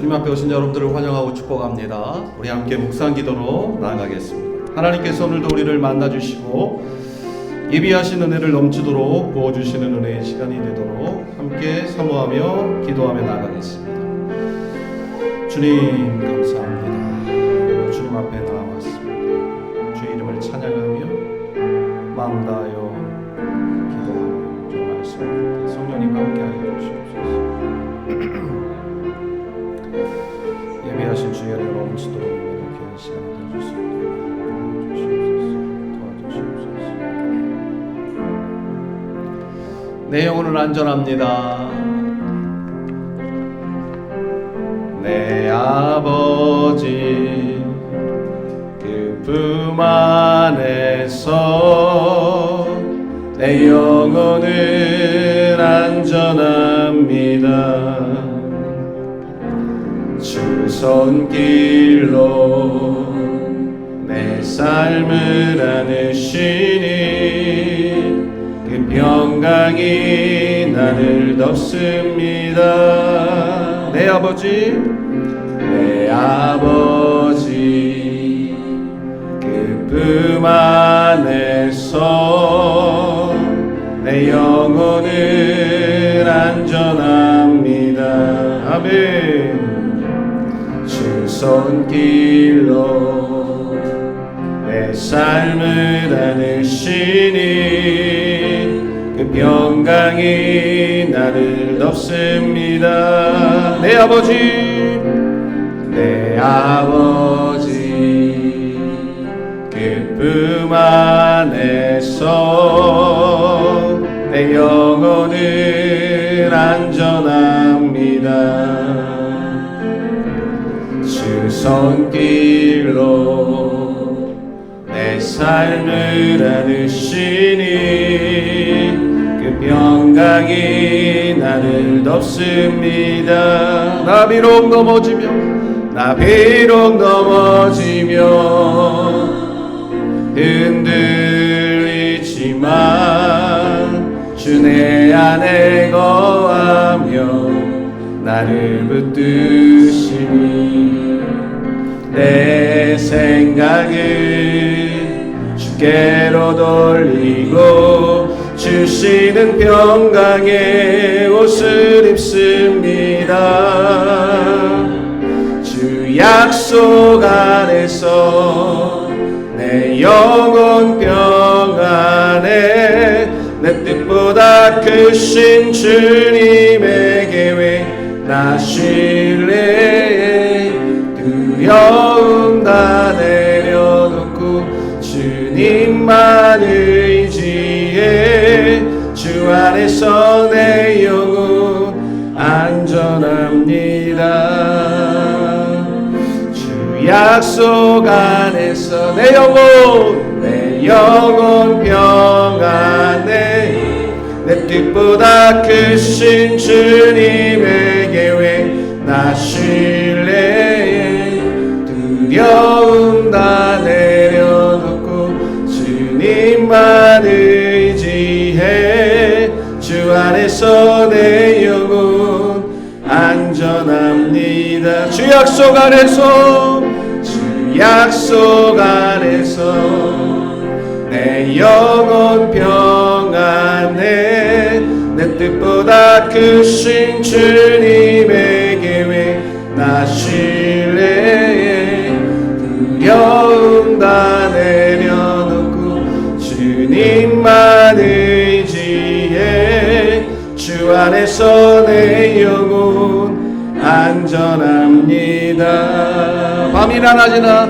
주님 앞에 오신 여러분들을 환영하고 축복합니다. 우리 함께 묵상 기도로 나아가겠습니다. 하나님께서 오늘도 우리를 만나주시고 예비하신 은혜를 넘치도록 부어주시는 은혜의 시간이 되도록 함께 사모하며 기도하며 나아가겠습니다. 주님 감사합니다. 주님 앞에 나와왔습니다. 주의 이름을 찬양하며 마음 다하여 기도하며 주의 말씀 성령님 함께하여 주시옵소서. 예배하신 주의 은혜를 넘치도록 귀한 시간이 되실 수 있도록 도와주시옵소서. 내 영혼은 안전합니다. 내 아버지 그 품 안에서 내 영혼은 안전합니다. 주 손길로 내 삶을 안으시니 그 평강이 나를 덮습니다. 내 아버지 그 품 안에서 내 영혼은 안전합니다. 아멘. 주 손길로 내 삶을 안으시니 그 평강이 나를 덮습니다. 내 아버지 그 품 안에서 내 영혼은 안전합니다. 주 손길로 내 삶을 안으시니 그 평강이 나를 덮습니다. 나 비록 넘어지며 흔들리지만 주 내 안에 거하며 나를 붙드시니 내 생각을 주께로 돌리고 주시는 평강의 옷을 입습니다. 주 약속 안에서 내 영혼 평안에 내 뜻보다 크신 주님의 계획 나 신뢰해 두려움 다 내려놓고 주님만 의지해 주 안에서 내 영혼 안전합니다. 주 약속 안에서 내 영혼 평안에 내 뜻보다 크신 주님의 계획 나 신뢰해 두려움 다 내려놓고 주님만 의지해 주 안에서 내 영혼 안전합니다. 주 약속 안에서 내 영혼 평안에 내 뜻보다 크신 주님의 계획 나 신뢰해 두려움 다 내려놓고 주님만 의지해 주 안에서 내 영혼 안전합니다. 밤이나 낮이나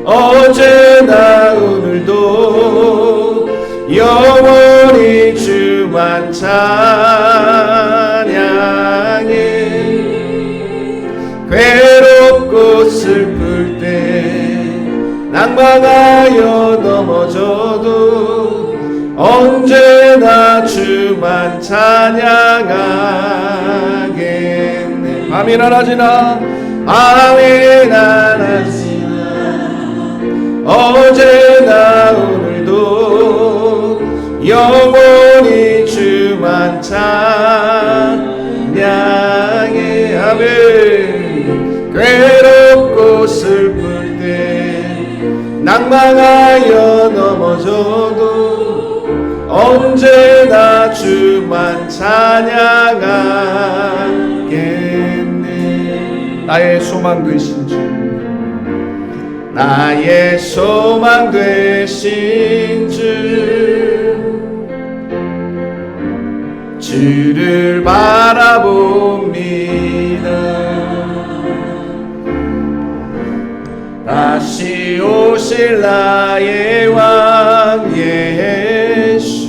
어제나 오늘도 영원히 주만 찬양해. 괴롭고 슬플 때 낭망하여 넘어져도 언제나 주만 찬양하겠네. 밤이나 낮이나 어제나 오늘도 영원히 주만 찬양해. 낭망하여 넘어져도 언제나 주만 찬양하겠네. 나의 소망 되신 주, 나의 소망 되신 주, 주를 바라봅니다. 다시 오실 나의 왕 예수,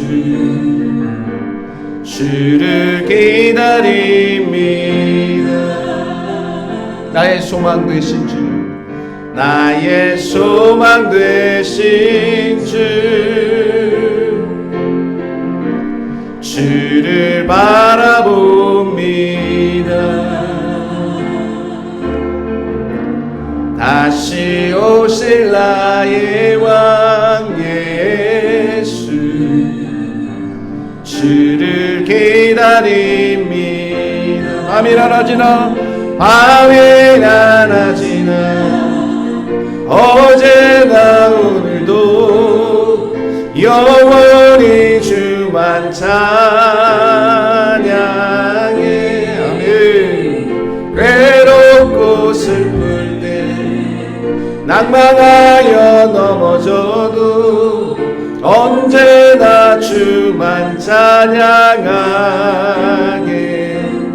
주를 기다립니다. 나의 소망 되신 주, 나의 소망 되신 주, 주를 바라봅니다. 다시 오실 나의 왕 예수, 주를 기다립니다. 밤이나 낮이나 밤이나 낮이나 어제나 오늘도 영원히 주만 찬양해. 아멘. 괴롭고 슬플 때 낭망하여 넘어져도 언제나 주만 찬양하게.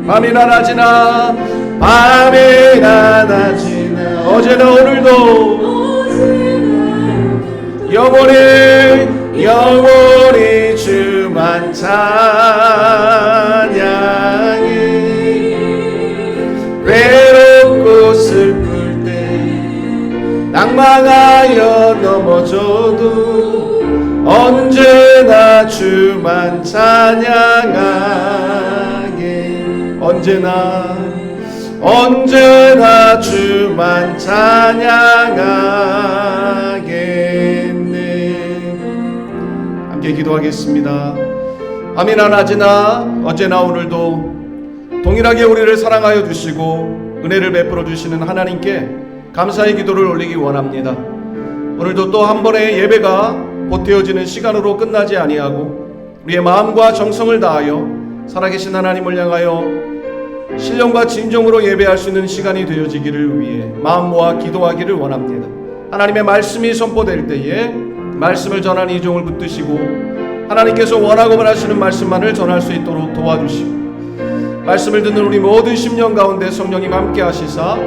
밤이나 낮이나 밤이나 낮이나 어제나 오늘도 영원히 주만 찬양해. 외롭고 슬플 때 낭망하여 넘어져도 언제나 주만 찬양하게. 언제나 주만 찬양하겠네. 함께 기도하겠습니다. 밤이나 낮이나 어제나 오늘도 동일하게 우리를 사랑하여 주시고 은혜를 베풀어 주시는 하나님께 감사의 기도를 올리기 원합니다. 오늘도 또 한 번의 예배가 보태어지는 시간으로 끝나지 아니하고 우리의 마음과 정성을 다하여 살아계신 하나님을 향하여 신령과 진정으로 예배할 수 있는 시간이 되어지기를 위해 마음 모아 기도하기를 원합니다. 하나님의 말씀이 선포될 때에 말씀을 전하는 이 종을 붙드시고 하나님께서 원하고 원하시는 말씀만을 전할 수 있도록 도와주시고 말씀을 듣는 우리 모든 심령 가운데 성령님 함께 하시사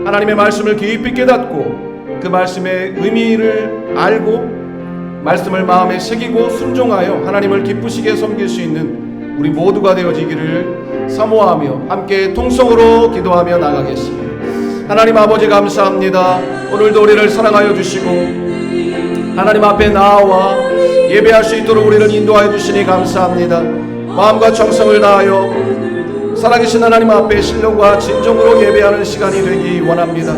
하나님의 말씀을 깊이 깨닫고 그 말씀의 의미를 알고 말씀을 마음에 새기고 순종하여 하나님을 기쁘시게 섬길 수 있는 우리 모두가 되어지기를 사모하며 함께 통성으로 기도하며 나가겠습니다. 하나님 아버지 감사합니다. 오늘도 우리를 사랑하여 주시고 하나님 앞에 나와 예배할 수 있도록 우리를 인도하여 주시니 감사합니다. 마음과 정성을 다하여 살아계신 하나님 앞에 신령과 진정으로 예배하는 시간이 되기 원합니다.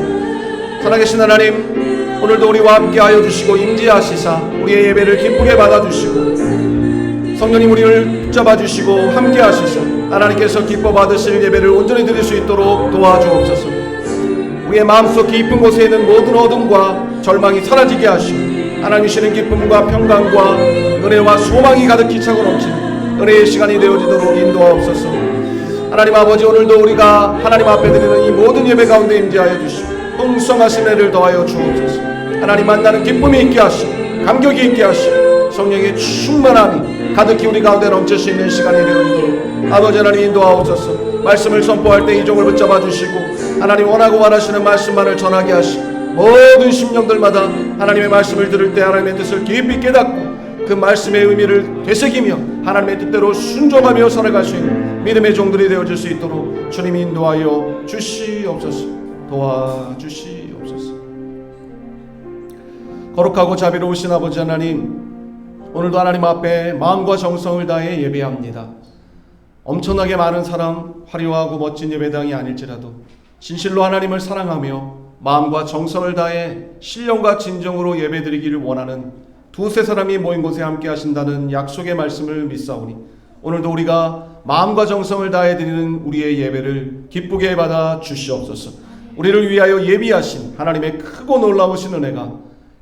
살아계신 하나님, 오늘도 우리와 함께하여 주시고 임재하시사 우리의 예배를 기쁘게 받아주시고 성령님 우리를 붙잡아 주시고 함께하시사 하나님께서 기뻐 받으실 예배를 온전히 드릴 수 있도록 도와주옵소서. 우리의 마음속 깊은 곳에 있는 모든 어둠과 절망이 사라지게 하시고 하나님 주시는 기쁨과 평강과 은혜와 소망이 가득히 차고 넘치는 은혜의 시간이 되어지도록 인도하옵소서. 하나님 아버지, 오늘도 우리가 하나님 앞에 드리는 이 모든 예배 가운데 임재하여 주시고 풍성하신 은혜를 더하여 주옵소서. 하나님 만나는 기쁨이 있게 하시고 감격이 있게 하시고 성령의 충만함이 가득히 우리 가운데 넘칠 수 있는 시간이 되어지도록 아버지 하나님 인도하옵소서. 말씀을 선포할 때 이 종을 붙잡아 주시고 하나님 원하고 원하시는 말씀만을 전하게 하시고 모든 심령들마다 하나님의 말씀을 들을 때 하나님의 뜻을 깊이 깨닫고 그 말씀의 의미를 되새기며 하나님의 뜻대로 순종하며 살아갈 수 있는 믿음의 종들이 되어질 수 있도록 주님이 인도하여 주시옵소서. 도와주시옵소서. 거룩하고 자비로우신 아버지 하나님, 오늘도 하나님 앞에 마음과 정성을 다해 예배합니다. 엄청나게 많은 사람, 화려하고 멋진 예배당이 아닐지라도 진실로 하나님을 사랑하며 마음과 정성을 다해 신령과 진정으로 예배드리기를 원하는 두세 사람이 모인 곳에 함께 하신다는 약속의 말씀을 믿사오니 오늘도 우리가 마음과 정성을 다해 드리는 우리의 예배를 기쁘게 받아 주시옵소서. 우리를 위하여 예비하신 하나님의 크고 놀라우신 은혜가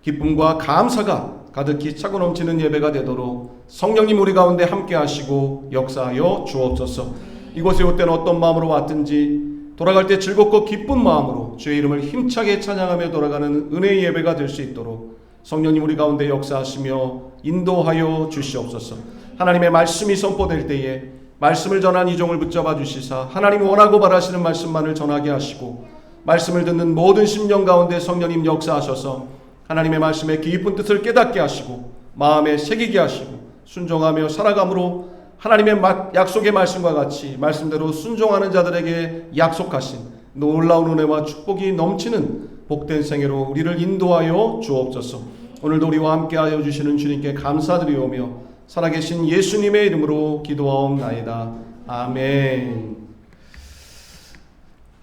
기쁨과 감사가 가득히 차고 넘치는 예배가 되도록 성령님 우리 가운데 함께 하시고 역사하여 주옵소서. 이곳에 올 때는 어떤 마음으로 왔든지 돌아갈 때 즐겁고 기쁜 마음으로 주의 이름을 힘차게 찬양하며 돌아가는 은혜의 예배가 될 수 있도록 성령님 우리 가운데 역사하시며 인도하여 주시옵소서. 하나님의 말씀이 선포될 때에 말씀을 전한 이 종을 붙잡아 주시사 하나님 원하고 바라시는 말씀만을 전하게 하시고 말씀을 듣는 모든 심령 가운데 성령님 역사하셔서 하나님의 말씀의 깊은 뜻을 깨닫게 하시고 마음에 새기게 하시고 순종하며 살아감으로 하나님의 약속의 말씀과 같이 말씀대로 순종하는 자들에게 약속하신 놀라운 은혜와 축복이 넘치는 복된 생애로 우리를 인도하여 주옵소서. 오늘도 우리와 함께하여 주시는 주님께 감사드리오며 살아계신 예수님의 이름으로 기도하옵나이다. 아멘.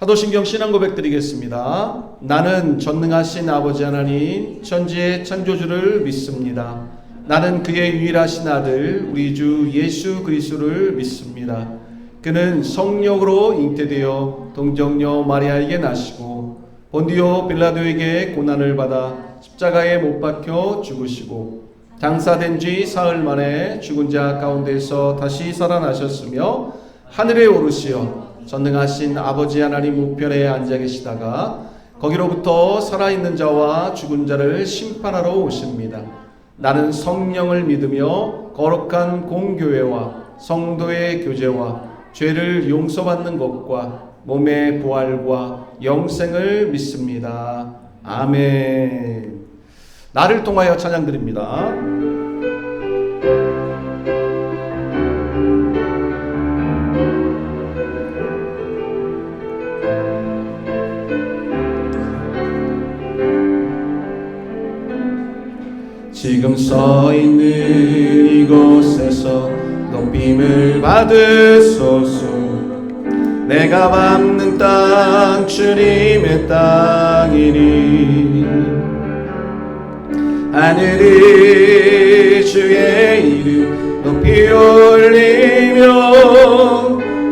사도신경 신앙 고백 드리겠습니다. 나는 전능하신 아버지 하나님 천지의 창조주를 믿습니다. 나는 그의 유일하신 아들 우리 주 예수 그리스도를 믿습니다. 그는 성령으로 잉태되어 동정녀 마리아에게 나시고 본디오 빌라도에게 고난을 받아 십자가에 못 박혀 죽으시고 장사된 지 사흘 만에 죽은 자 가운데서 다시 살아나셨으며 하늘에 오르시어 전능하신 아버지 하나님 우편에 앉아 계시다가 거기로부터 살아있는 자와 죽은 자를 심판하러 오십니다. 나는 성령을 믿으며 거룩한 공교회와 성도의 교제와 죄를 용서받는 것과 몸의 부활과 영생을 믿습니다. 아멘. 나를 통하여 찬양드립니다. 지금 서 있는 이곳에서 높임을 받으소서. 내가 밟는 땅 주님의 땅이니 하늘이 주의 이름 높이 올리며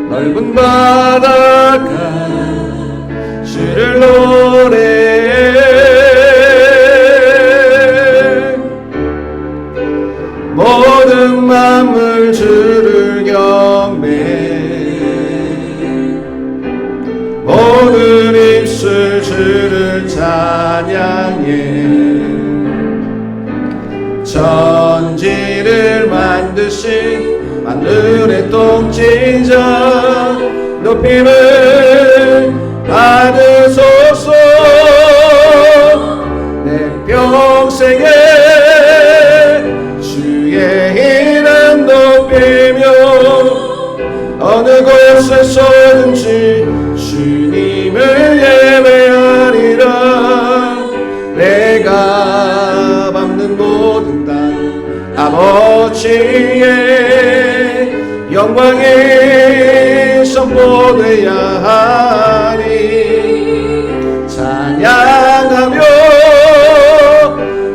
넓은 바다가 주를 노래해 모든 만물 주를 경배해 모든 입술 주를 찬양해 천지를 만드신 만물의 통치자 높임을 받으소서. 내 평생에 주의 이름 높이며 어느 곳에서든지 주님을 예배하리라. 내가 밟는 모든 땅 아버지의 영광이 선포되어야 하니 찬양하며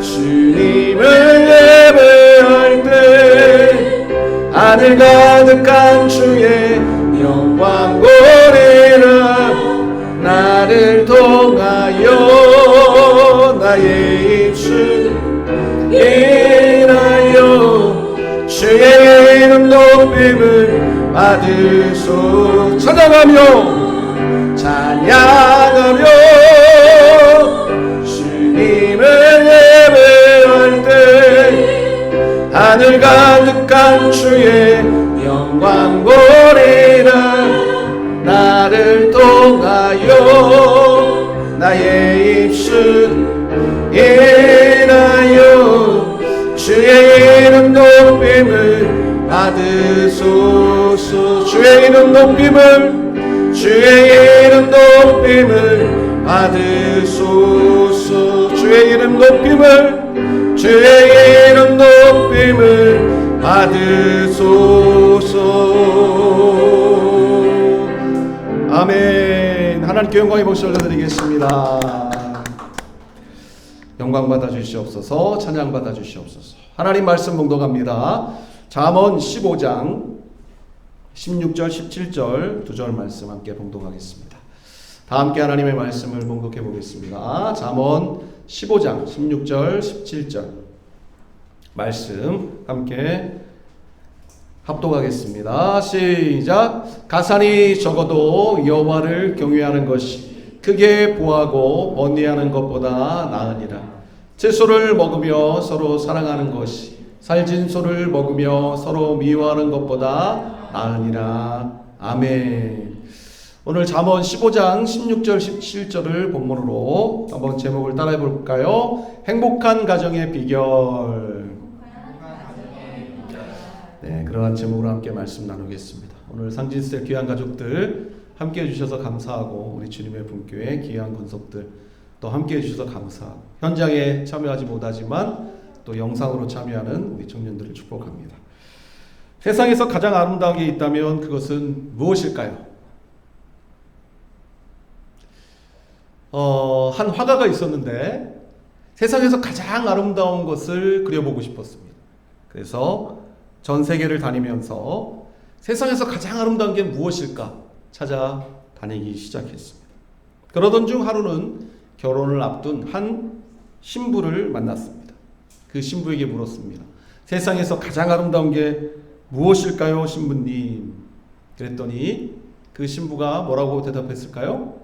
주님을 예배할 때 하늘 가득한 주의 영광 보리라. 나를 통하여 나의 입술 인하여 주의 이름 높임을 받으소. 찬양하며 주님을 예배할 때 하늘 가득한 주의 영광 보리라. 나를 통하여 나의 입술 인하여 주의 이름 높임을 받으소서. 주의 이름 높임을 주의 이름 높임을 받으소서. 주의 이름 높임을 주의 이름 높임을 받으소서. 아멘. 하나님께 영광의 박수 올려드리겠습니다. 영광 받아주시옵소서. 찬양 받아주시옵소서. 하나님 말씀 봉독합니다. 잠언 15장 16절 17절 두 절 말씀 함께 봉독하겠습니다. 다 함께 하나님의 말씀을 봉독해 보겠습니다. 잠언 15장 16절 17절 말씀 함께 합독하겠습니다. 시작. 가산이 적어도 여호와를 경외하는 것이 크게 보하고 번뇌하는 것보다 나으니라. 채소를 먹으며 서로 사랑하는 것이 살진 소를 먹으며 서로 미워하는 것보다 나으니라. 아멘. 오늘 잠언 15장 16절 17절을 본문으로 한번 제목을 따라해 볼까요? 행복한 가정의 비결. 네, 그러한 제목으로 함께 말씀 나누겠습니다. 오늘 상진세 귀한 가족들 함께 해주셔서 감사하고, 우리 주님의 분교회 귀한 권속들 또 함께 해주셔서 감사하고, 현장에 참여하지 못하지만 또 영상으로 참여하는 우리 청년들을 축복합니다. 세상에서 가장 아름다운 게 있다면 그것은 무엇일까요? 한 화가가 있었는데 세상에서 가장 아름다운 것을 그려보고 싶었습니다. 그래서 전 세계를 다니면서 세상에서 가장 아름다운 게 무엇일까 찾아다니기 시작했습니다. 그러던 중 하루는 결혼을 앞둔 한 신부를 만났습니다. 그 신부에게 물었습니다. 세상에서 가장 아름다운 게 무엇일까요, 신부님? 그랬더니 그 신부가 뭐라고 대답했을까요?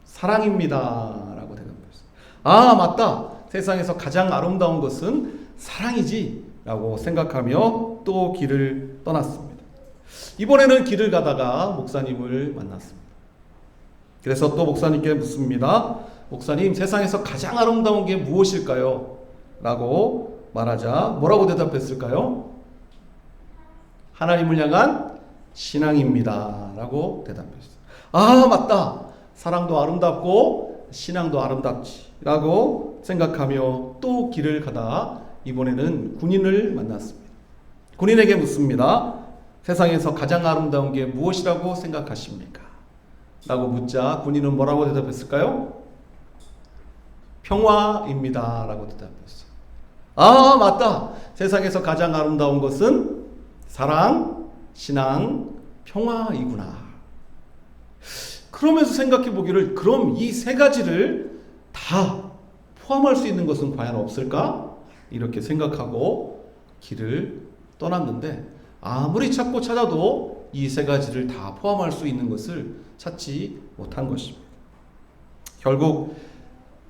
사랑입니다 라고 대답했어요. 아, 맞다. 세상에서 가장 아름다운 것은 사랑이지 라고 생각하며 또 길을 떠났습니다. 이번에는 길을 가다가 목사님을 만났습니다. 그래서 또 목사님께 묻습니다. 목사님, 세상에서 가장 아름다운 게 무엇일까요? 라고 말하자 뭐라고 대답했을까요? 하나님을 향한 신앙입니다 라고 대답했어요. 아, 맞다. 사랑도 아름답고 신앙도 아름답지 라고 생각하며 또 길을 가다 이번에는 군인을 만났습니다. 군인에게 묻습니다. 세상에서 가장 아름다운 게 무엇이라고 생각하십니까? 라고 묻자 군인은 뭐라고 대답했을까요? 평화입니다 라고 대답했어요. 아, 맞다. 세상에서 가장 아름다운 것은 사랑, 신앙, 평화이구나. 그러면서 생각해 보기를, 그럼 이 세 가지를 다 포함할 수 있는 것은 과연 없을까? 이렇게 생각하고 길을 떠났는데 아무리 찾고 찾아도 이 세 가지를 다 포함할 수 있는 것을 찾지 못한 것입니다. 결국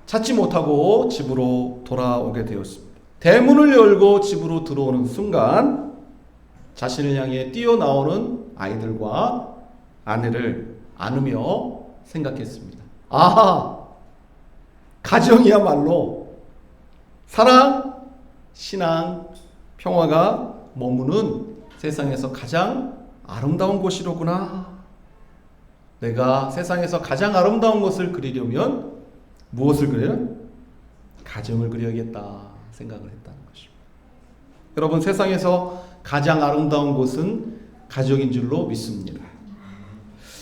찾지 못하고 집으로 돌아오게 되었습니다. 대문을 열고 집으로 들어오는 순간 자신을 향해 뛰어나오는 아이들과 아내를 안으며 생각했습니다. 아, 가정이야말로 사랑, 신앙, 평화가 머무는 세상에서 가장 아름다운 곳이로구나. 내가 세상에서 가장 아름다운 것을 그리려면 무엇을 그려요? 가정을 그려야겠다 생각을 했다는 것입니다. 여러분, 세상에서 가장 아름다운 곳은 가정인 줄로 믿습니다.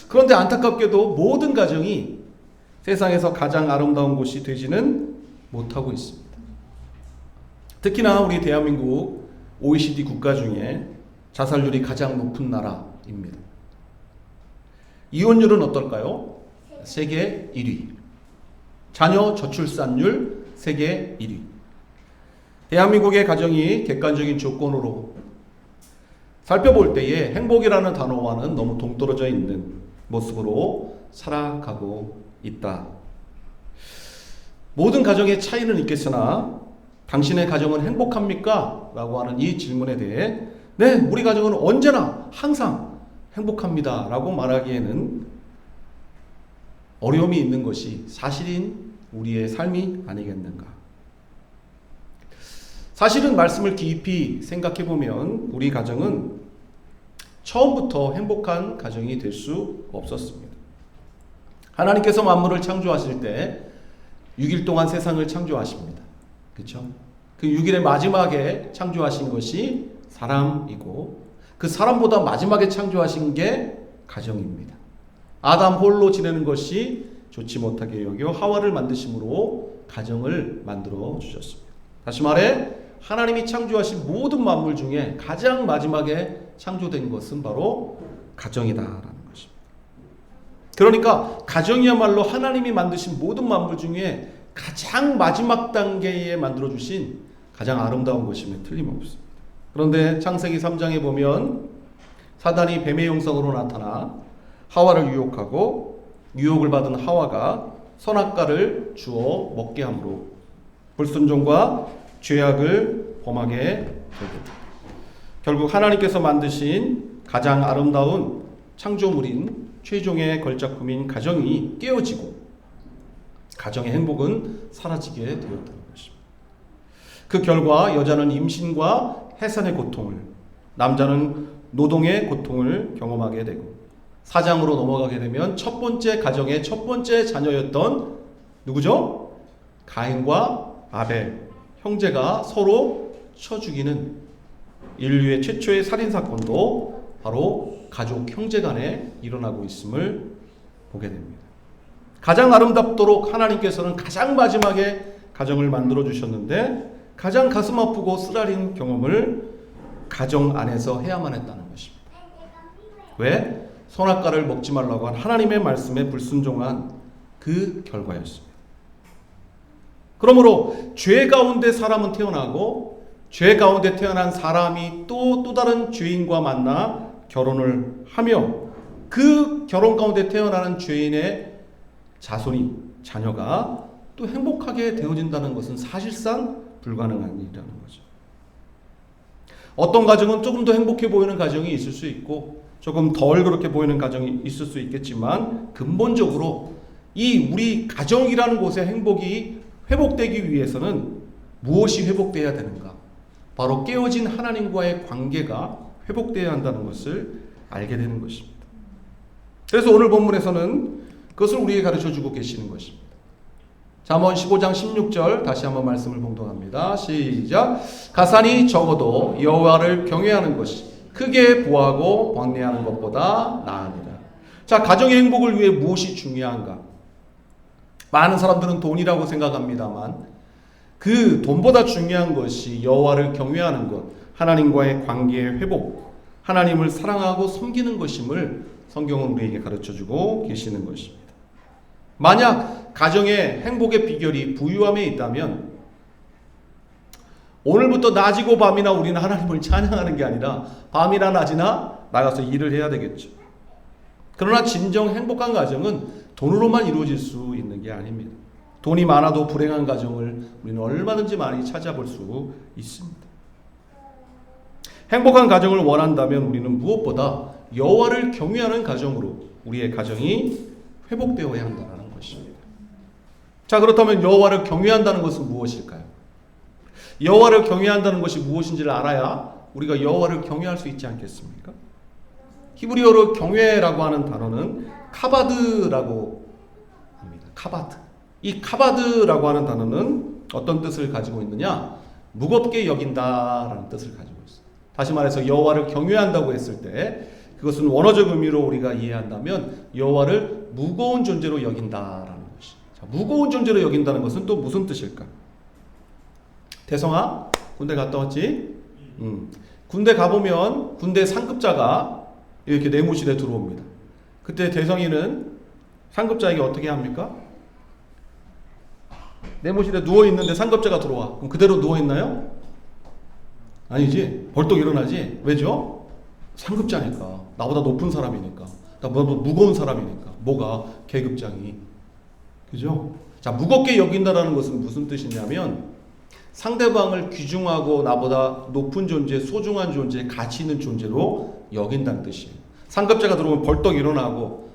그런데 안타깝게도 모든 가정이 세상에서 가장 아름다운 곳이 되지는 못하고 있습니다. 특히나 우리 대한민국 OECD 국가 중에 자살률이 가장 높은 나라입니다. 이혼율은 어떨까요? 세계 1위. 자녀 저출산율 세계 1위. 대한민국의 가정이 객관적인 조건으로 살펴볼 때에 행복이라는 단어와는 너무 동떨어져 있는 모습으로 살아가고 있다. 모든 가정의 차이는 있겠으나 당신의 가정은 행복합니까? 라고 하는 이 질문에 대해 네, 우리 가정은 언제나 항상 행복합니다 라고 말하기에는 어려움이 있는 것이 사실인 우리의 삶이 아니겠는가. 사실은 말씀을 깊이 생각해 보면 우리 가정은 처음부터 행복한 가정이 될 수 없었습니다. 하나님께서 만물을 창조하실 때 6일 동안 세상을 창조하십니다. 그렇죠? 그 6일의 마지막에 창조하신 것이 사람이고 그 사람보다 마지막에 창조하신 게 가정입니다. 아담 홀로 지내는 것이 좋지 못하게 여겨 하와를 만드심으로 가정을 만들어 주셨습니다. 다시 말해 하나님이 창조하신 모든 만물 중에 가장 마지막에 창조된 것은 바로 가정이다라는 것입니다. 그러니까 가정이야말로 하나님이 만드신 모든 만물 중에 가장 마지막 단계에 만들어주신 가장 아름다운 것임에 틀림없습니다. 그런데 창세기 3장에 보면 사단이 뱀의 형상으로 나타나 하와를 유혹하고 유혹을 받은 하와가 선악과를 주어 먹게 함으로 불순종과 죄악을 범하게 됩니다. 결국 하나님께서 만드신 가장 아름다운 창조물인 최종의 걸작품인 가정이 깨어지고 가정의 행복은 사라지게 되었다는 것입니다. 그 결과 여자는 임신과 해산의 고통을, 남자는 노동의 고통을 경험하게 되고 4장으로 넘어가게 되면 첫 번째 가정의 첫 번째 자녀였던 누구죠? 가인과 아벨, 형제가 서로 쳐 죽이는 인류의 최초의 살인사건도 바로 가족 형제 간에 일어나고 있음을 보게 됩니다. 가장 아름답도록 하나님께서는 가장 마지막에 가정을 만들어 주셨는데 가장 가슴 아프고 쓰라린 경험을 가정 안에서 해야만 했다는 것입니다. 왜? 선악과를 먹지 말라고 한 하나님의 말씀에 불순종한 그 결과였습니다. 그러므로 죄 가운데 사람은 태어나고 죄 가운데 태어난 사람이 또 다른 죄인과 만나 결혼을 하며 그 결혼 가운데 태어나는 죄인의 자손이, 자녀가 또 행복하게 되어진다는 것은 사실상 불가능한 일이라는 거죠. 어떤 가정은 조금 더 행복해 보이는 가정이 있을 수 있고 조금 덜 그렇게 보이는 가정이 있을 수 있겠지만 근본적으로 이 우리 가정이라는 곳의 행복이 회복되기 위해서는 무엇이 회복되어야 되는가? 바로 깨어진 하나님과의 관계가 회복되어야 한다는 것을 알게 되는 것입니다. 그래서 오늘 본문에서는 그것을 우리에게 가르쳐주고 계시는 것입니다. 잠언 15장 16절 다시 한번 말씀을 봉독합니다. 시작. 가산이 적어도 여호와를 경외하는 것이 크게 보하고 왕래하는 것보다 나으니라. 자, 가정의 행복을 위해 무엇이 중요한가? 많은 사람들은 돈이라고 생각합니다만 그 돈보다 중요한 것이 여호와를 경외하는 것, 하나님과의 관계의 회복, 하나님을 사랑하고 섬기는 것임을 성경은 우리에게 가르쳐주고 계시는 것입니다. 만약 가정의 행복의 비결이 부유함에 있다면 오늘부터 낮이고 밤이나 우리는 하나님을 찬양하는 게 아니라 밤이나 낮이나 나가서 일을 해야 되겠죠. 그러나 진정 행복한 가정은 돈으로만 이루어질 수 있는 게 아닙니다. 돈이 많아도 불행한 가정을 우리는 얼마든지 많이 찾아볼 수 있습니다. 행복한 가정을 원한다면 우리는 무엇보다 여호와를 경외하는 가정으로 우리의 가정이 회복되어야 한다는 것입니다. 자, 그렇다면 여호와를 경외한다는 것은 무엇일까요? 여호와를 경외한다는 것이 무엇인지를 알아야 우리가 여호와를 경외할 수 있지 않겠습니까? 히브리어로 경외라고 하는 단어는 카바드라고 합니다. 카바드. 이 카바드라고 하는 단어는 어떤 뜻을 가지고 있느냐? 무겁게 여긴다라는 뜻을 가지고 있습니다. 다시 말해서 여호와를 경외한다고 했을 때 그것은 원어적 의미로 우리가 이해한다면 여호와를 무거운 존재로 여긴다라는 것이. 자, 무거운 존재로 여긴다는 것은 또 무슨 뜻일까? 대성아, 군대 갔다 왔지? 군대 가보면 군대 상급자가 이렇게 내무실에 들어옵니다. 그때 대성이는 상급자에게 어떻게 합니까? 내무실에 누워있는데 상급자가 들어와. 그럼 그대로 누워있나요? 아니지. 벌떡 일어나지. 왜죠? 상급자니까. 나보다 높은 사람이니까. 나보다 무거운 사람이니까. 뭐가? 계급장이. 그죠? 자, 무겁게 여긴다라는 것은 무슨 뜻이냐면 상대방을 귀중하고 나보다 높은 존재, 소중한 존재, 가치 있는 존재로 여긴다는 뜻이에요. 상급자가 들어오면 벌떡 일어나고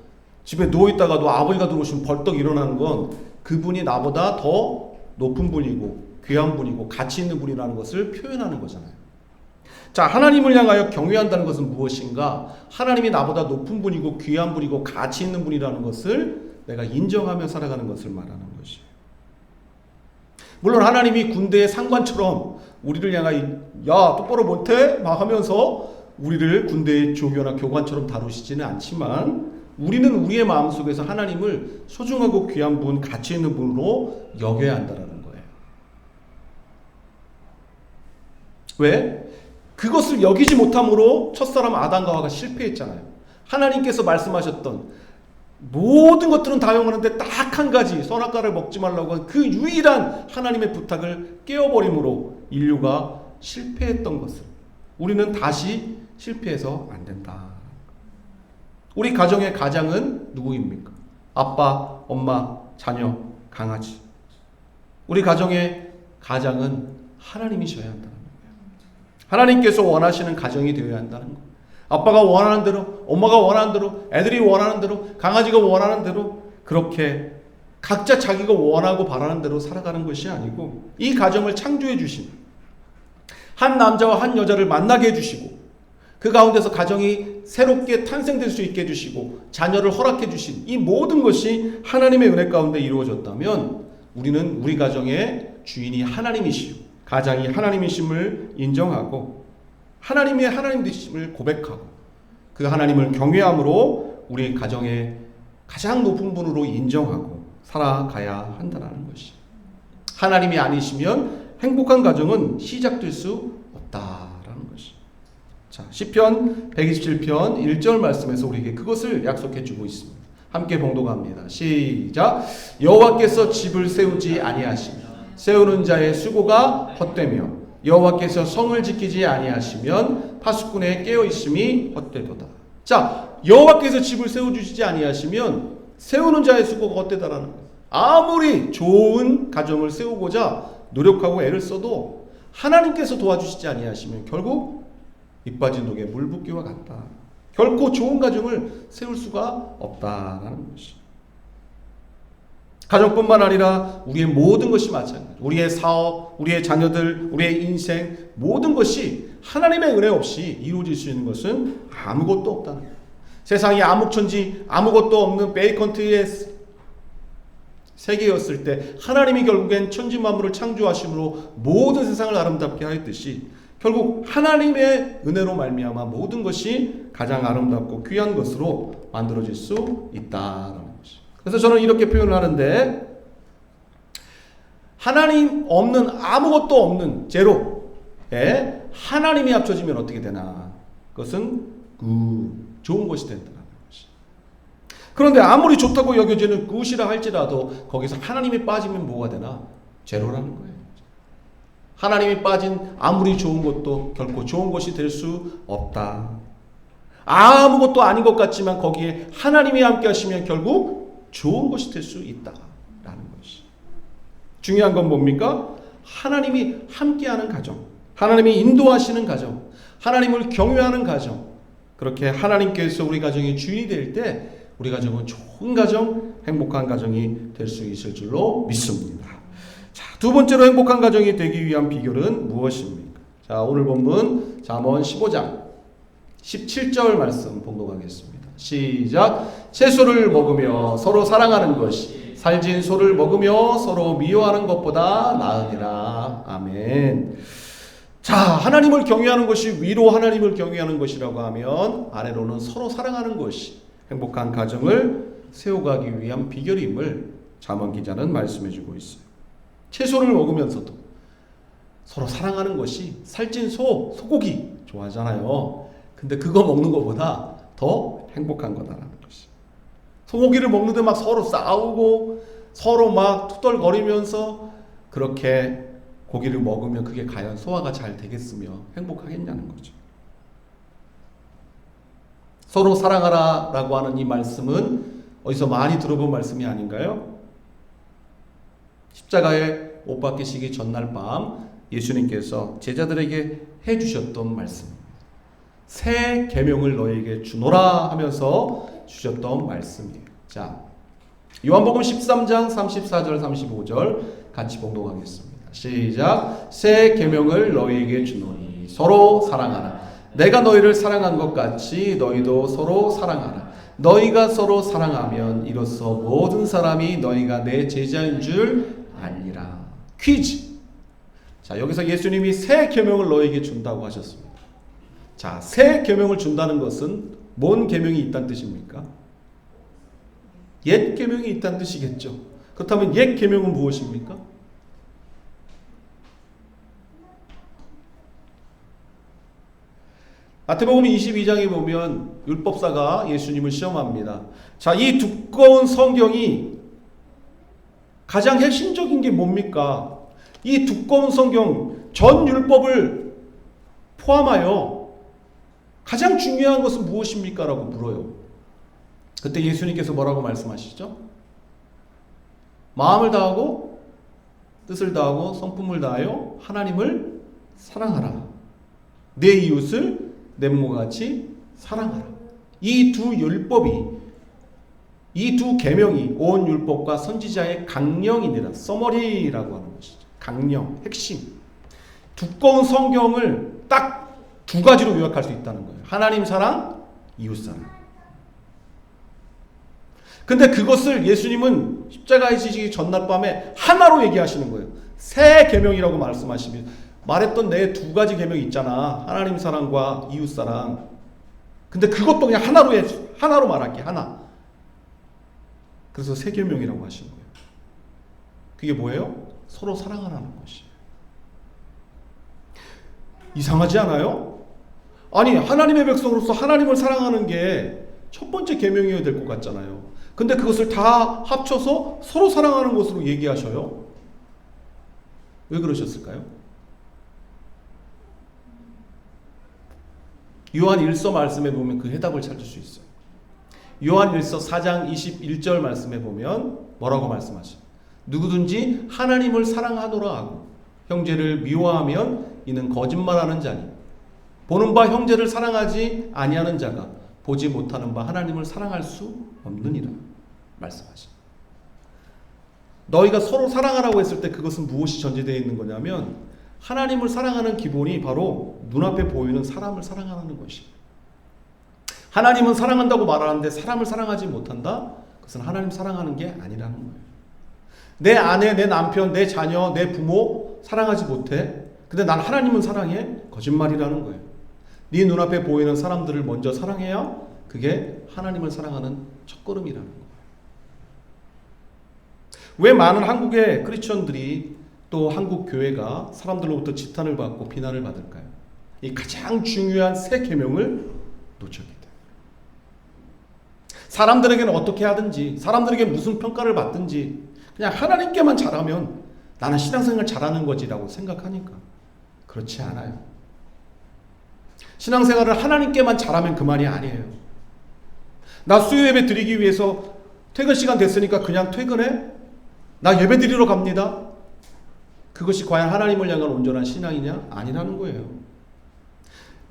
집에 누워있다가도 아버지가 들어오시면 벌떡 일어나는 건 그분이 나보다 더 높은 분이고 귀한 분이고 가치 있는 분이라는 것을 표현하는 거잖아요. 자, 하나님을 향하여 경외한다는 것은 무엇인가? 하나님이 나보다 높은 분이고 귀한 분이고 가치 있는 분이라는 것을 내가 인정하며 살아가는 것을 말하는 것이에요. 물론 하나님이 군대의 상관처럼 우리를 향하여 야 똑바로 못해? 막 하면서 우리를 군대의 조교나 교관처럼 다루시지는 않지만 우리는 우리의 마음속에서 하나님을 소중하고 귀한 분, 가치 있는 분으로 여겨야 한다는 거예요. 왜? 그것을 여기지 못함으로 첫사람 아담과 하와가 실패했잖아요. 하나님께서 말씀하셨던 모든 것들은 다 용하는데 딱 한 가지 선악과를 먹지 말라고 한 그 유일한 하나님의 부탁을 깨어버림으로 인류가 실패했던 것을 우리는 다시 실패해서 안 된다. 우리 가정의 가장은 누구입니까? 아빠, 엄마, 자녀, 강아지. 우리 가정의 가장은 하나님이셔야 한다는 거예요. 하나님께서 원하시는 가정이 되어야 한다는 거예요. 아빠가 원하는 대로, 엄마가 원하는 대로, 애들이 원하는 대로, 강아지가 원하는 대로 그렇게 각자 자기가 원하고 바라는 대로 살아가는 것이 아니고 이 가정을 창조해 주신 한 남자와 한 여자를 만나게 해주시고 그 가운데서 가정이 새롭게 탄생될 수 있게 해주시고 자녀를 허락해 주신 이 모든 것이 하나님의 은혜 가운데 이루어졌다면 우리는 우리 가정의 주인이 하나님이시오, 가장이 하나님이심을 인정하고 하나님의 하나님 되심을 고백하고 그 하나님을 경외함으로 우리 가정의 가장 높은 분으로 인정하고 살아가야 한다는 것이, 하나님이 아니시면 행복한 가정은 시작될 수 없다라는 것이. 자, 시편 127편 1절 말씀에서 우리에게 그것을 약속해 주고 있습니다. 함께 봉독합니다. 시작. 여호와께서 집을 세우지 아니하시며 세우는 자의 수고가 헛되며 여호와께서 성을 지키지 아니하시면 파수꾼의 깨어 있음이 헛되도다. 자, 여호와께서 집을 세워주시지 아니하시면 세우는 자의 수고가 헛되다라는 거예요. 아무리 좋은 가정을 세우고자 노력하고 애를 써도 하나님께서 도와주시지 아니하시면 결국 밑 빠진 독에 물 붓기와 같다. 결코 좋은 가정을 세울 수가 없다라는 것이. 가정뿐만 아니라 우리의 모든 것이 마찬가지. 우리의 사업, 우리의 자녀들, 우리의 인생 모든 것이 하나님의 은혜 없이 이루어질 수 있는 것은 아무것도 없다는 거예요. 세상에 암흑천지 아무것도 없는 베이컨트의 세계였을 때 하나님이 결국엔 천지 만물을 창조하심으로 모든 세상을 아름답게 하였듯이 결국 하나님의 은혜로 말미암아 모든 것이 가장 아름답고 귀한 것으로 만들어질 수 있다라는 것이. 그래서 저는 이렇게 표현을 하는데 하나님 없는 아무것도 없는 제로에 하나님이 합쳐지면 어떻게 되나? 그것은 좋은 것이 된다는 것이. 그런데 아무리 좋다고 여겨지는 굿이라 할지라도 거기서 하나님이 빠지면 뭐가 되나? 제로라는 거예요. 하나님이 빠진 아무리 좋은 것도 결코 좋은 것이 될 수 없다. 아무것도 아닌 것 같지만 거기에 하나님이 함께 하시면 결국 좋은 것이 될 수 있다라는 것이. 중요한 건 뭡니까? 하나님이 함께하는 가정, 하나님이 인도하시는 가정, 하나님을 경외하는 가정, 그렇게 하나님께서 우리 가정의 주인이 될 때 우리 가정은 좋은 가정, 행복한 가정이 될 수 있을 줄로 믿습니다. 자, 두 번째로 행복한 가정이 되기 위한 비결은 무엇입니까? 자, 오늘 본문 잠언 15장 17절 말씀 봉독하겠습니다. 시작. 채소를 먹으며 서로 사랑하는 것이 살진 소를 먹으며 서로 미워하는 것보다 나으니라. 아멘. 자, 하나님을 경외하는 것이 위로 하나님을 경외하는 것이라고 하면 아래로는 서로 사랑하는 것이 행복한 가정을 세워가기 위한 비결임을 잠언 기자는 말씀해주고 있어요. 채소를 먹으면서도 서로 사랑하는 것이 살찐 소고기 좋아하잖아요. 근데 그거 먹는 것보다 더 행복한 거다라는 것이. 소고기를 먹는데 막 서로 싸우고 서로 막 투덜거리면서 그렇게 고기를 먹으면 그게 과연 소화가 잘 되겠으며 행복하겠냐는 거죠. 서로 사랑하라 라고 하는 이 말씀은 어디서 많이 들어본 말씀이 아닌가요? 십자가에 못 박히시기 전날 밤 예수님께서 제자들에게 해주셨던 말씀입니다. 새 계명을 너에게 주노라 하면서 주셨던 말씀이에요. 자, 요한복음 13장 34절 35절 같이 봉독하겠습니다. 시작. 새 계명을 너희에게 주노니 서로 사랑하라. 내가 너희를 사랑한 것 같이 너희도 서로 사랑하라. 너희가 서로 사랑하면 이로써 모든 사람이 너희가 내 제자인 줄 알리라. 퀴즈. 자, 여기서 예수님이 새 계명을 너희에게 준다고 하셨습니다. 자, 새 계명을 준다는 것은 뭔 계명이 있다는 뜻입니까? 옛 계명이 있다는 뜻이겠죠. 그렇다면 옛 계명은 무엇입니까? 마태복음 22장에 보면 율법사가 예수님을 시험합니다. 자, 이 두꺼운 성경이 가장 핵심적인 게 뭡니까? 이 두꺼운 성경 전 율법을 포함하여 가장 중요한 것은 무엇입니까? 라고 물어요. 그때 예수님께서 뭐라고 말씀하시죠? 마음을 다하고 뜻을 다하고 성품을 다하여 하나님을 사랑하라. 내 이웃을 내 몸과 같이 사랑하라. 이 두 율법이, 이 두 계명이 온 율법과 선지자의 강령이니라. 서머리라고 하는 것이죠. 강령, 핵심. 두꺼운 성경을 딱 두 가지로 요약할 수 있다는 거예요. 하나님 사랑, 이웃 사랑. 근데 그것을 예수님은 십자가에 지시기 전날 밤에 하나로 얘기하시는 거예요. 새 계명이라고 말씀하시면, 말했던 내 두 가지 계명이 있잖아. 하나님 사랑과 이웃 사랑. 근데 그것도 그냥 하나로 말할게. 하나. 그래서 새 계명이라고 하시는 거예요. 그게 뭐예요? 서로 사랑하라는 것이에요. 이상하지 않아요? 아니, 하나님의 백성으로서 하나님을 사랑하는 게 첫 번째 계명이어야 될 것 같잖아요. 근데 그것을 다 합쳐서 서로 사랑하는 것으로 얘기하셔요. 왜 그러셨을까요? 요한 1서 말씀에 보면 그 해답을 찾을 수 있어요. 요한 1서 4장 21절 말씀에 보면 뭐라고 말씀하시죠? 누구든지 하나님을 사랑하노라 하고 형제를 미워하면 이는 거짓말하는 자니 보는 바 형제를 사랑하지 아니하는 자가 보지 못하는 바 하나님을 사랑할 수 없느니라 말씀하십니다. 너희가 서로 사랑하라고 했을 때 그것은 무엇이 전제되어 있는 거냐면 하나님을 사랑하는 기본이 바로 눈앞에 보이는 사람을 사랑하는 것입니다. 하나님은 사랑한다고 말하는데 사람을 사랑하지 못한다? 그것은 하나님 사랑하는 게 아니라는 거예요. 내 아내, 내 남편, 내 자녀, 내 부모 사랑하지 못해? 근데 난 하나님은 사랑해? 거짓말이라는 거예요. 네 눈앞에 보이는 사람들을 먼저 사랑해야 그게 하나님을 사랑하는 첫걸음이라는 거예요. 왜 많은 한국의 크리스천들이 또 한국 교회가 사람들로부터 지탄을 받고 비난을 받을까요? 이 가장 중요한 새 계명을 놓쳤기 때문에. 사람들에게는 어떻게 하든지, 사람들에게 무슨 평가를 받든지 그냥 하나님께만 잘하면 나는 신앙생활 잘하는 거지라고 생각하니까 그렇지 않아요. 신앙생활을 하나님께만 잘하면 그만이 아니에요. 나 수요 예배 드리기 위해서 퇴근 시간 됐으니까 그냥 퇴근해? 나 예배 드리러 갑니다. 그것이 과연 하나님을 향한 온전한 신앙이냐? 아니라는 거예요.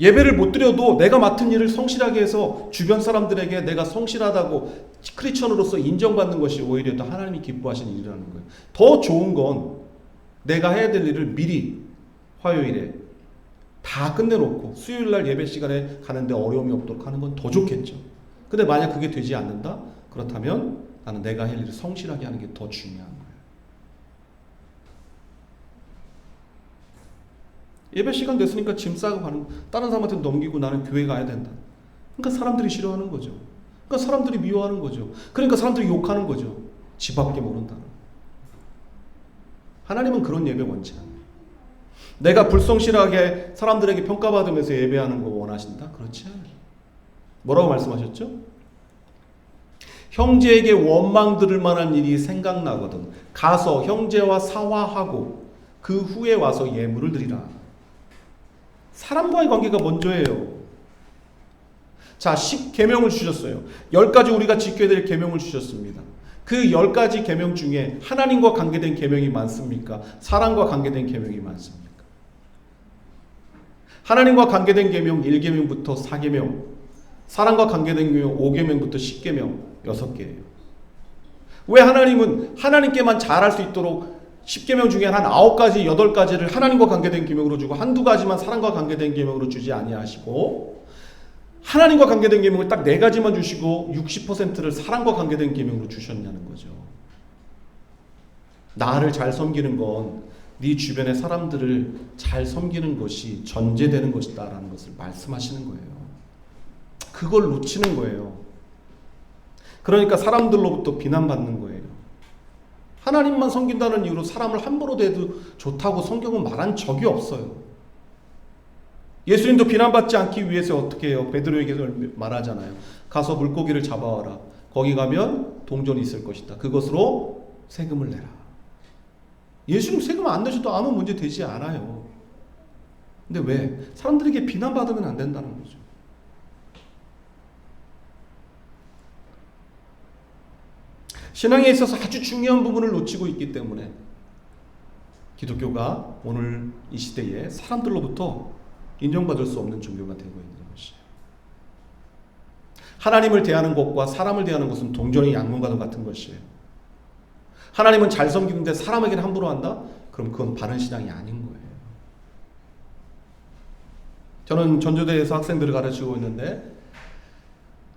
예배를 못 드려도 내가 맡은 일을 성실하게 해서 주변 사람들에게 내가 성실하다고 크리스천으로서 인정받는 것이 오히려 더 하나님이 기뻐하시는 일이라는 거예요. 더 좋은 건 내가 해야 될 일을 미리 화요일에 다 끝내놓고 수요일날 예배 시간에 가는데 어려움이 없도록 하는 건 더 좋겠죠. 근데 만약 그게 되지 않는다? 그렇다면 나는 내가 할 일을 성실하게 하는 게 더 중요한 거예요. 예배 시간 됐으니까 짐 싸고 가는, 다른 사람한테 넘기고 나는 교회 가야 된다. 그러니까 사람들이 싫어하는 거죠. 그러니까 사람들이 미워하는 거죠. 그러니까 사람들이 욕하는 거죠. 지 밖에 모른다. 하나님은 그런 예배 원치 않아요. 내가 불성실하게 사람들에게 평가받으면서 예배하는 거 원하신다? 그렇지 않아요. 뭐라고 말씀하셨죠? 형제에게 원망 들을 만한 일이 생각나거든 가서 형제와 사화하고 그 후에 와서 예물을 드리라. 사람과의 관계가 먼저예요. 자, 10계명을 주셨어요. 10가지 우리가 지켜야 될 계명을 주셨습니다. 그 10가지 계명 중에 하나님과 관계된 계명이 많습니까? 사람과 관계된 계명이 많습니까? 하나님과 관계된 계명 1계명부터 4계명, 사람과 관계된 계명 5계명부터 10계명 6개예요. 왜 하나님은 하나님께만 잘할 수 있도록 10계명 중에 한 9가지, 8가지를 하나님과 관계된 계명으로 주고 한두 가지만 사람과 관계된 계명으로 주지 아니하시고 하나님과 관계된 계명을 딱 4가지만 주시고 60%를 사람과 관계된 계명으로 주셨냐는 거죠. 나를 잘 섬기는 건 네 주변의 사람들을 잘 섬기는 것이 전제되는 것이다 라는 것을 말씀하시는 거예요. 그걸 놓치는 거예요. 그러니까 사람들로부터 비난받는 거예요. 하나님만 섬긴다는 이유로 사람을 함부로 대도 좋다고 성경은 말한 적이 없어요. 예수님도 비난받지 않기 위해서 어떻게 해요? 베드로에게 말하잖아요. 가서 물고기를 잡아와라. 거기 가면 동전이 있을 것이다. 그것으로 세금을 내라. 예수님 세금 안 내셔도 아무 문제 되지 않아요. 근데 왜? 사람들에게 비난받으면 안 된다는 거죠. 신앙에 있어서 아주 중요한 부분을 놓치고 있기 때문에 기독교가 오늘 이 시대에 사람들로부터 인정받을 수 없는 종교가 되고 있는 것이에요. 하나님을 대하는 것과 사람을 대하는 것은 동전의 양면과도 같은 것이에요. 하나님은 잘 섬기는데 사람에게는 함부로 한다? 그럼 그건 바른 신앙이 아닌 거예요. 저는 전주대에서 학생들을 가르치고 있는데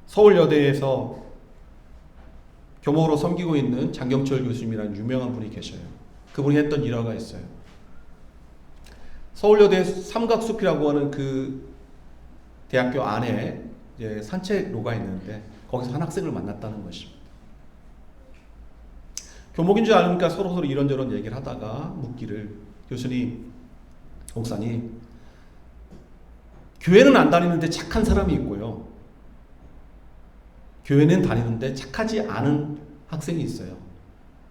서울여대에서 교목으로 섬기고 있는 장경철 교수님이라는 유명한 분이 계셔요. 그분이 했던 일화가 있어요. 서울여대 삼각숲이라고 하는 그 대학교 안에 이제 산책로가 있는데 거기서 한 학생을 만났다는 것입니다. 교목인 줄 아니까 서로 이런저런 얘기를 하다가 묻기를, 교수님, 목사님, 교회는 안 다니는데 착한 사람이 있고요, 교회는 다니는데 착하지 않은 학생이 있어요.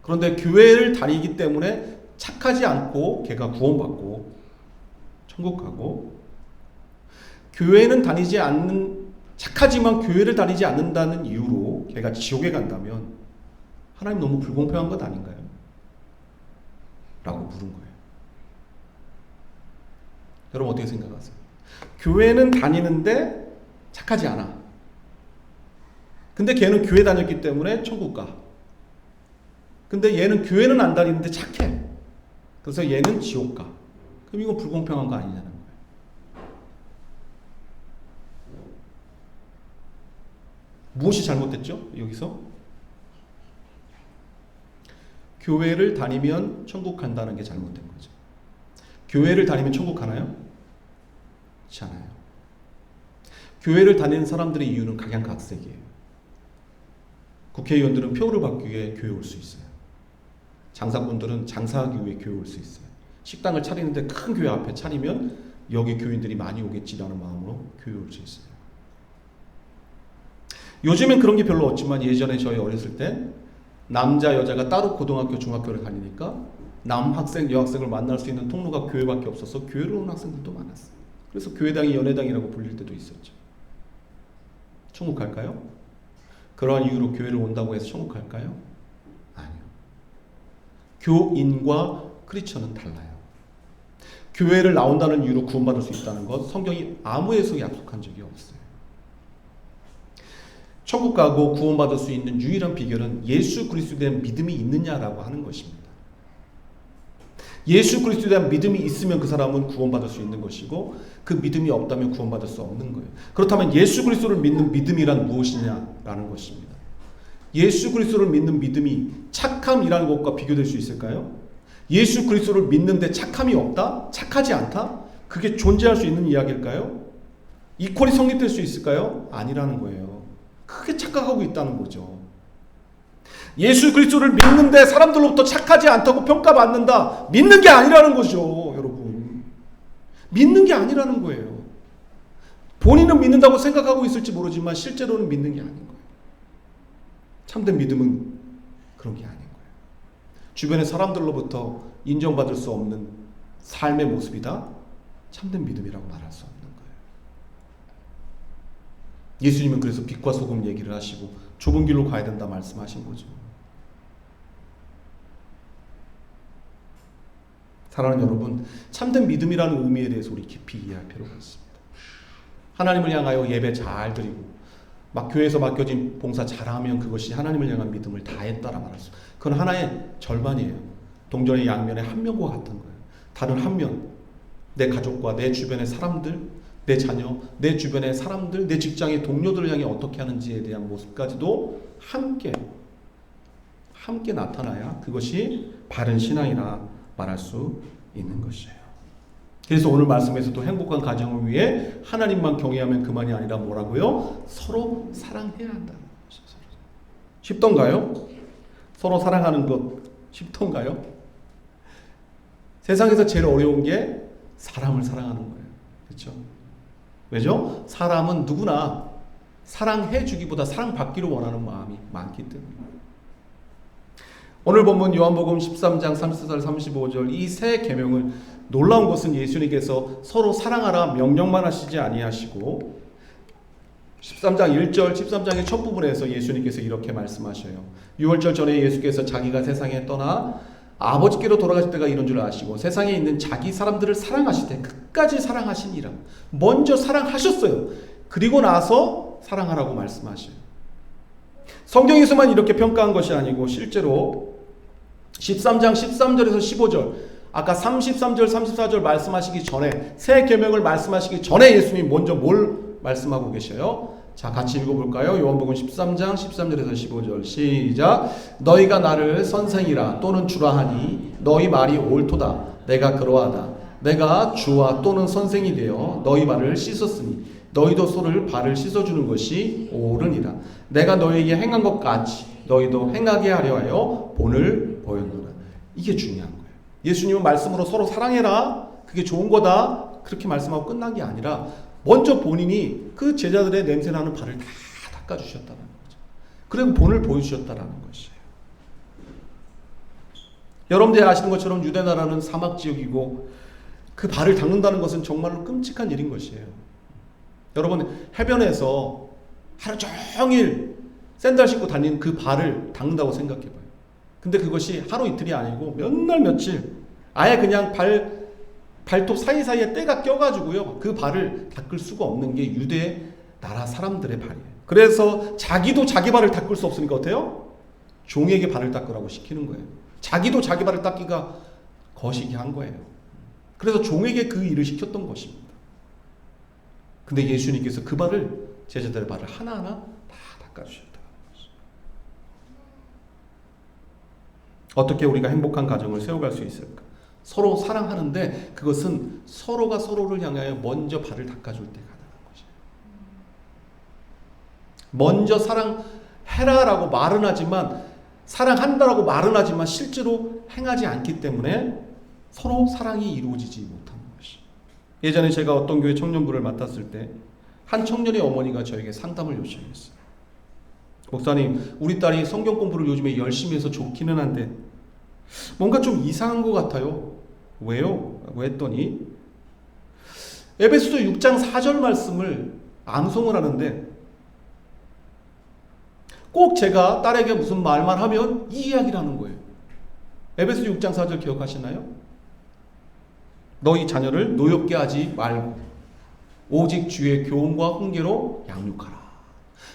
그런데 교회를 다니기 때문에 착하지 않고 걔가 구원받고 천국 가고, 교회는 다니지 않는, 착하지만 교회를 다니지 않는다는 이유로 걔가 지옥에 간다면 하나님 너무 불공평한 것 아닌가요? 라고 물은 거예요. 여러분 어떻게 생각하세요? 교회는 다니는데 착하지 않아. 근데 걔는 교회 다녔기 때문에 천국 가. 근데 얘는 교회는 안 다니는데 착해. 그래서 얘는 지옥 가. 그럼 이건 불공평한 거 아니냐는 거예요. 무엇이 잘못됐죠? 여기서? 교회를 다니면 천국 간다는 게 잘못된 거죠. 교회를 다니면 천국 가나요? 그렇지 않아요. 교회를 다니는 사람들의 이유는 각양각색이에요. 국회의원들은 표를 받기 위해 교회 올 수 있어요. 장사꾼들은 장사하기 위해 교회 올 수 있어요. 식당을 차리는데 큰 교회 앞에 차리면 여기 교인들이 많이 오겠지라는 마음으로 교회 올 수 있어요. 요즘엔 그런 게 별로 없지만 예전에 저희 어렸을 때 남자 여자가 따로 고등학교 중학교를 다니니까 남학생 여학생을 만날 수 있는 통로가 교회밖에 없어서 교회로 오는 학생들도 많았어요. 그래서 교회당이 연회당이라고 불릴 때도 있었죠. 천국 갈까요? 그러한 이유로 교회를 온다고 해서 천국 갈까요? 아니요. 교인과 크리스천은 달라요. 교회를 나온다는 이유로 구원받을 수 있다는 것 성경이 아무에서 약속한 적이 없어요. 천국 가고 구원받을 수 있는 유일한 비결은 예수 그리스도에 대한 믿음이 있느냐라고 하는 것입니다. 예수 그리스도에 대한 믿음이 있으면 그 사람은 구원받을 수 있는 것이고, 그 믿음이 없다면 구원받을 수 없는 거예요. 그렇다면 예수 그리스도를 믿는 믿음이란 무엇이냐라는 것입니다. 예수 그리스도를 믿는 믿음이 착함이라는 것과 비교될 수 있을까요? 예수 그리스도를 믿는데 착함이 없다? 착하지 않다? 그게 존재할 수 있는 이야기일까요? 이퀄이 성립될 수 있을까요? 아니라는 거예요. 크게 착각하고 있다는 거죠. 예수 그리스도를 믿는데 사람들로부터 착하지 않다고 평가받는다. 믿는 게 아니라는 거죠, 여러분. 믿는 게 아니라는 거예요. 본인은 믿는다고 생각하고 있을지 모르지만 실제로는 믿는 게 아닌 거예요. 참된 믿음은 그런 게 아닌 거예요. 주변의 사람들로부터 인정받을 수 없는 삶의 모습이다. 참된 믿음이라고 말할 수 없는 거예요. 예수님은 그래서 빛과 소금 얘기를 하시고 좁은 길로 가야 된다 말씀하신 거죠. 사랑하는 여러분, 참된 믿음이라는 의미에 대해서 우리 깊이 이해할 필요가 있습니다. 하나님을 향하여 예배 잘 드리고 막 교회에서 맡겨진 봉사 잘하면 그것이 하나님을 향한 믿음을 다했다라 말할 수. 그건 하나의 절반이에요. 동전의 양면의 한 면과 같은 거예요. 다른 한 면, 내 가족과 내 주변의 사람들, 내 자녀, 내 주변의 사람들, 내 직장의 동료들을 향해 어떻게 하는지에 대한 모습까지도 함께 나타나야 그것이 바른 신앙이라 말할 수 있는 것이에요. 그래서 오늘 말씀에서도 행복한 가정을 위해 하나님만 경외하면 그만이 아니라 뭐라고요? 서로 사랑해야 한다는 것이죠. 쉽던가요? 서로 사랑하는 것 쉽던가요? 세상에서 제일 어려운 게 사람을 사랑하는 거예요. 그렇죠? 왜죠? 사람은 누구나 사랑해 주기보다 사랑받기를 원하는 마음이 많기 때문에. 오늘 본문 요한복음 13장 34절 35절 이 세 계명을, 놀라운 것은 예수님께서 서로 사랑하라 명령만 하시지 아니하시고 13장 1절 13장의 첫 부분에서 예수님께서 이렇게 말씀하셔요. 유월절 전에 예수께서 자기가 세상에 떠나 아버지께로 돌아가실 때가 이런 줄 아시고 세상에 있는 자기 사람들을 사랑하시되 끝까지 사랑하시니라. 먼저 사랑하셨어요. 그리고 나서 사랑하라고 말씀하셔요. 성경에서만 이렇게 평가한 것이 아니고 실제로 13장 13절에서 15절, 아까 33절 34절 말씀하시기 전에, 새 계명을 말씀하시기 전에 예수님 먼저 뭘 말씀하고 계셔요? 자, 같이 읽어볼까요? 요한복음 13장 13절에서 15절 시작. 너희가 나를 선생이라 또는 주라 하니 너희 말이 옳도다. 내가 그러하다. 내가 주와 또는 선생이 되어 너희 발을 씻었으니 너희도 서로 발을 씻어주는 것이 옳으니라. 내가 너희에게 행한 것 같이 너희도 행하게 하려 하여 본을 보였노라. 이게 중요한 거예요. 예수님은 말씀으로 서로 사랑해라, 그게 좋은 거다, 그렇게 말씀하고 끝난 게 아니라 먼저 본인이 그 제자들의 냄새나는 발을 다 닦아주셨다는 거죠. 그리고 본을 보여주셨다는 것이에요. 여러분들이 아시는 것처럼 유대나라는 사막 지역이고 그 발을 닦는다는 것은 정말로 끔찍한 일인 것이에요. 여러분, 해변에서 하루 종일 샌들 신고 다니는 그 발을 닦는다고 생각해봐요. 근데 그것이 하루 이틀이 아니고 몇 날 며칠 아예 그냥 발톱 사이사이에 때가 껴가지고요, 그 발을 닦을 수가 없는 게 유대 나라 사람들의 발이에요. 그래서 자기도 자기 발을 닦을 수 없으니까 어때요? 종에게 발을 닦으라고 시키는 거예요. 자기도 자기 발을 닦기가 거시기 한 거예요. 그래서 종에게 그 일을 시켰던 것입니다. 근데 예수님께서 그 발을, 제자들의 발을 하나하나 다 닦아주셨다. 어떻게 우리가 행복한 가정을 세워갈 수 있을까? 서로 사랑하는데 그것은 서로가 서로를 향하여 먼저 발을 닦아줄 때 가능한 것이에요. 먼저 사랑해라라고 말은 하지만, 사랑한다라고 말은 하지만 실제로 행하지 않기 때문에 서로 사랑이 이루어지지 못하는 것이. 예전에 제가 어떤 교회 청년부를 맡았을 때 한 청년의 어머니가 저에게 상담을 요청했어요. 목사님, 우리 딸이 성경 공부를 요즘에 열심히 해서 좋기는 한데 뭔가 좀 이상한 것 같아요. 왜요? 라고 했더니 에베소서 6장 4절 말씀을 암송을 하는데 꼭 제가 딸에게 무슨 말만 하면 이 이야기를 하는 거예요. 에베소서 6장 4절 기억하시나요? 너희 자녀를 노엽게 하지 말고 오직 주의 교훈과 훈계로 양육하라.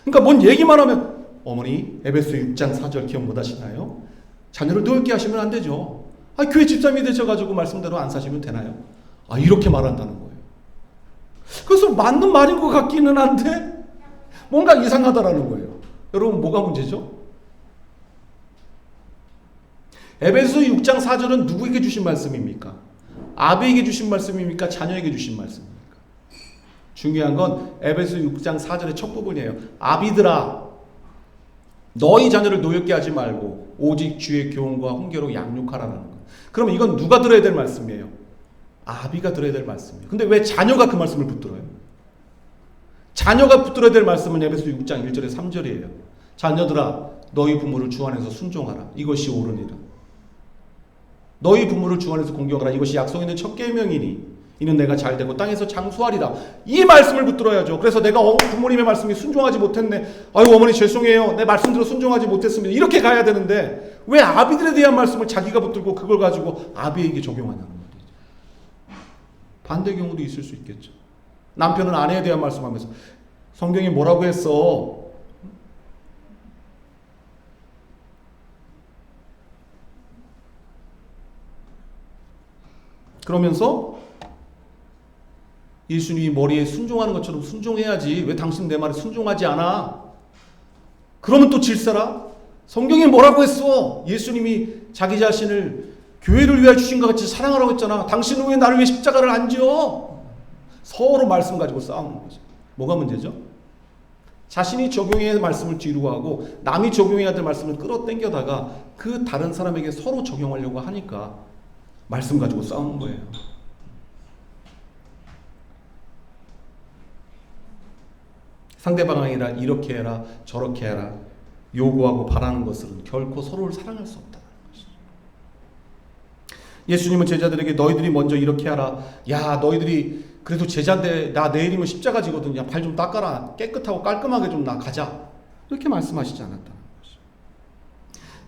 그러니까 뭔 얘기만 하면, 어머니 에베소 6장 4절 기억 못 하시나요? 자녀를 노엽게 하시면 안 되죠. 교회 집사님이 되셔가지고 말씀대로 안 사시면 되나요? 이렇게 말한다는 거예요. 그래서 맞는 말인 것 같기는 한데 뭔가 이상하다라는 거예요. 여러분, 뭐가 문제죠? 에베소 6장 4절은 누구에게 주신 말씀입니까? 아비에게 주신 말씀입니까? 자녀에게 주신 말씀입니까? 중요한 건 에베소 6장 4절의 첫 부분이에요. 아비들아, 너희 자녀를 노엽게 하지 말고 오직 주의 교훈과 훈계로 양육하라는 거. 그럼 이건 누가 들어야 될 말씀이에요? 아비가 들어야 될 말씀이에요. 근데 왜 자녀가 그 말씀을 붙들어요? 자녀가 붙들어야 될 말씀은 에베소 6장 1절에 3절이에요. 자녀들아, 너희 부모를 주 안에서 순종하라. 이것이 옳으니라. 너희 부모를 주 안에서 공경하라. 이것이 약속 있는 첫 계명이니 이는 내가 잘되고 땅에서 장수하리라. 이 말씀을 붙들어야죠. 그래서 내가 부모님의 말씀에 순종하지 못했네. 아유, 어머니 죄송해요. 내 말씀대로 순종하지 못했습니다. 이렇게 가야 되는데 왜 아비들에 대한 말씀을 자기가 붙들고 그걸 가지고 아비에게 적용하냐는 거죠. 반대 경우도 있을 수 있겠죠. 남편은 아내에 대한 말씀하면서 성경이 뭐라고 했어? 그러면서 예수님이 머리에 순종하는 것처럼 순종해야지. 왜 당신 내 말에 순종하지 않아? 그러면 또 질서라? 성경이 뭐라고 했어? 예수님이 자기 자신을 교회를 위하여 주신 것 같이 사랑하라고 했잖아. 당신은 왜 나를 위해 십자가를 안 지어? 서로 말씀 가지고 싸우는 거죠. 뭐가 문제죠? 자신이 적용해야 할 말씀을 뒤로 하고 남이 적용해야 될 말씀을 끌어당겨다가 그 다른 사람에게 서로 적용하려고 하니까 말씀 가지고 싸우는 거예요. 상대방이라 이렇게 해라 저렇게 해라 요구하고 바라는 것은 결코 서로를 사랑할 수 없다는 것이죠. 예수님은 제자들에게 너희들이 먼저 이렇게 하라. 야 너희들이 그래도 제자인데 나 내일이면 십자가 지거든. 야 발 좀 닦아라. 깨끗하고 깔끔하게 좀 나 가자. 이렇게 말씀하시지 않았다는 것이죠.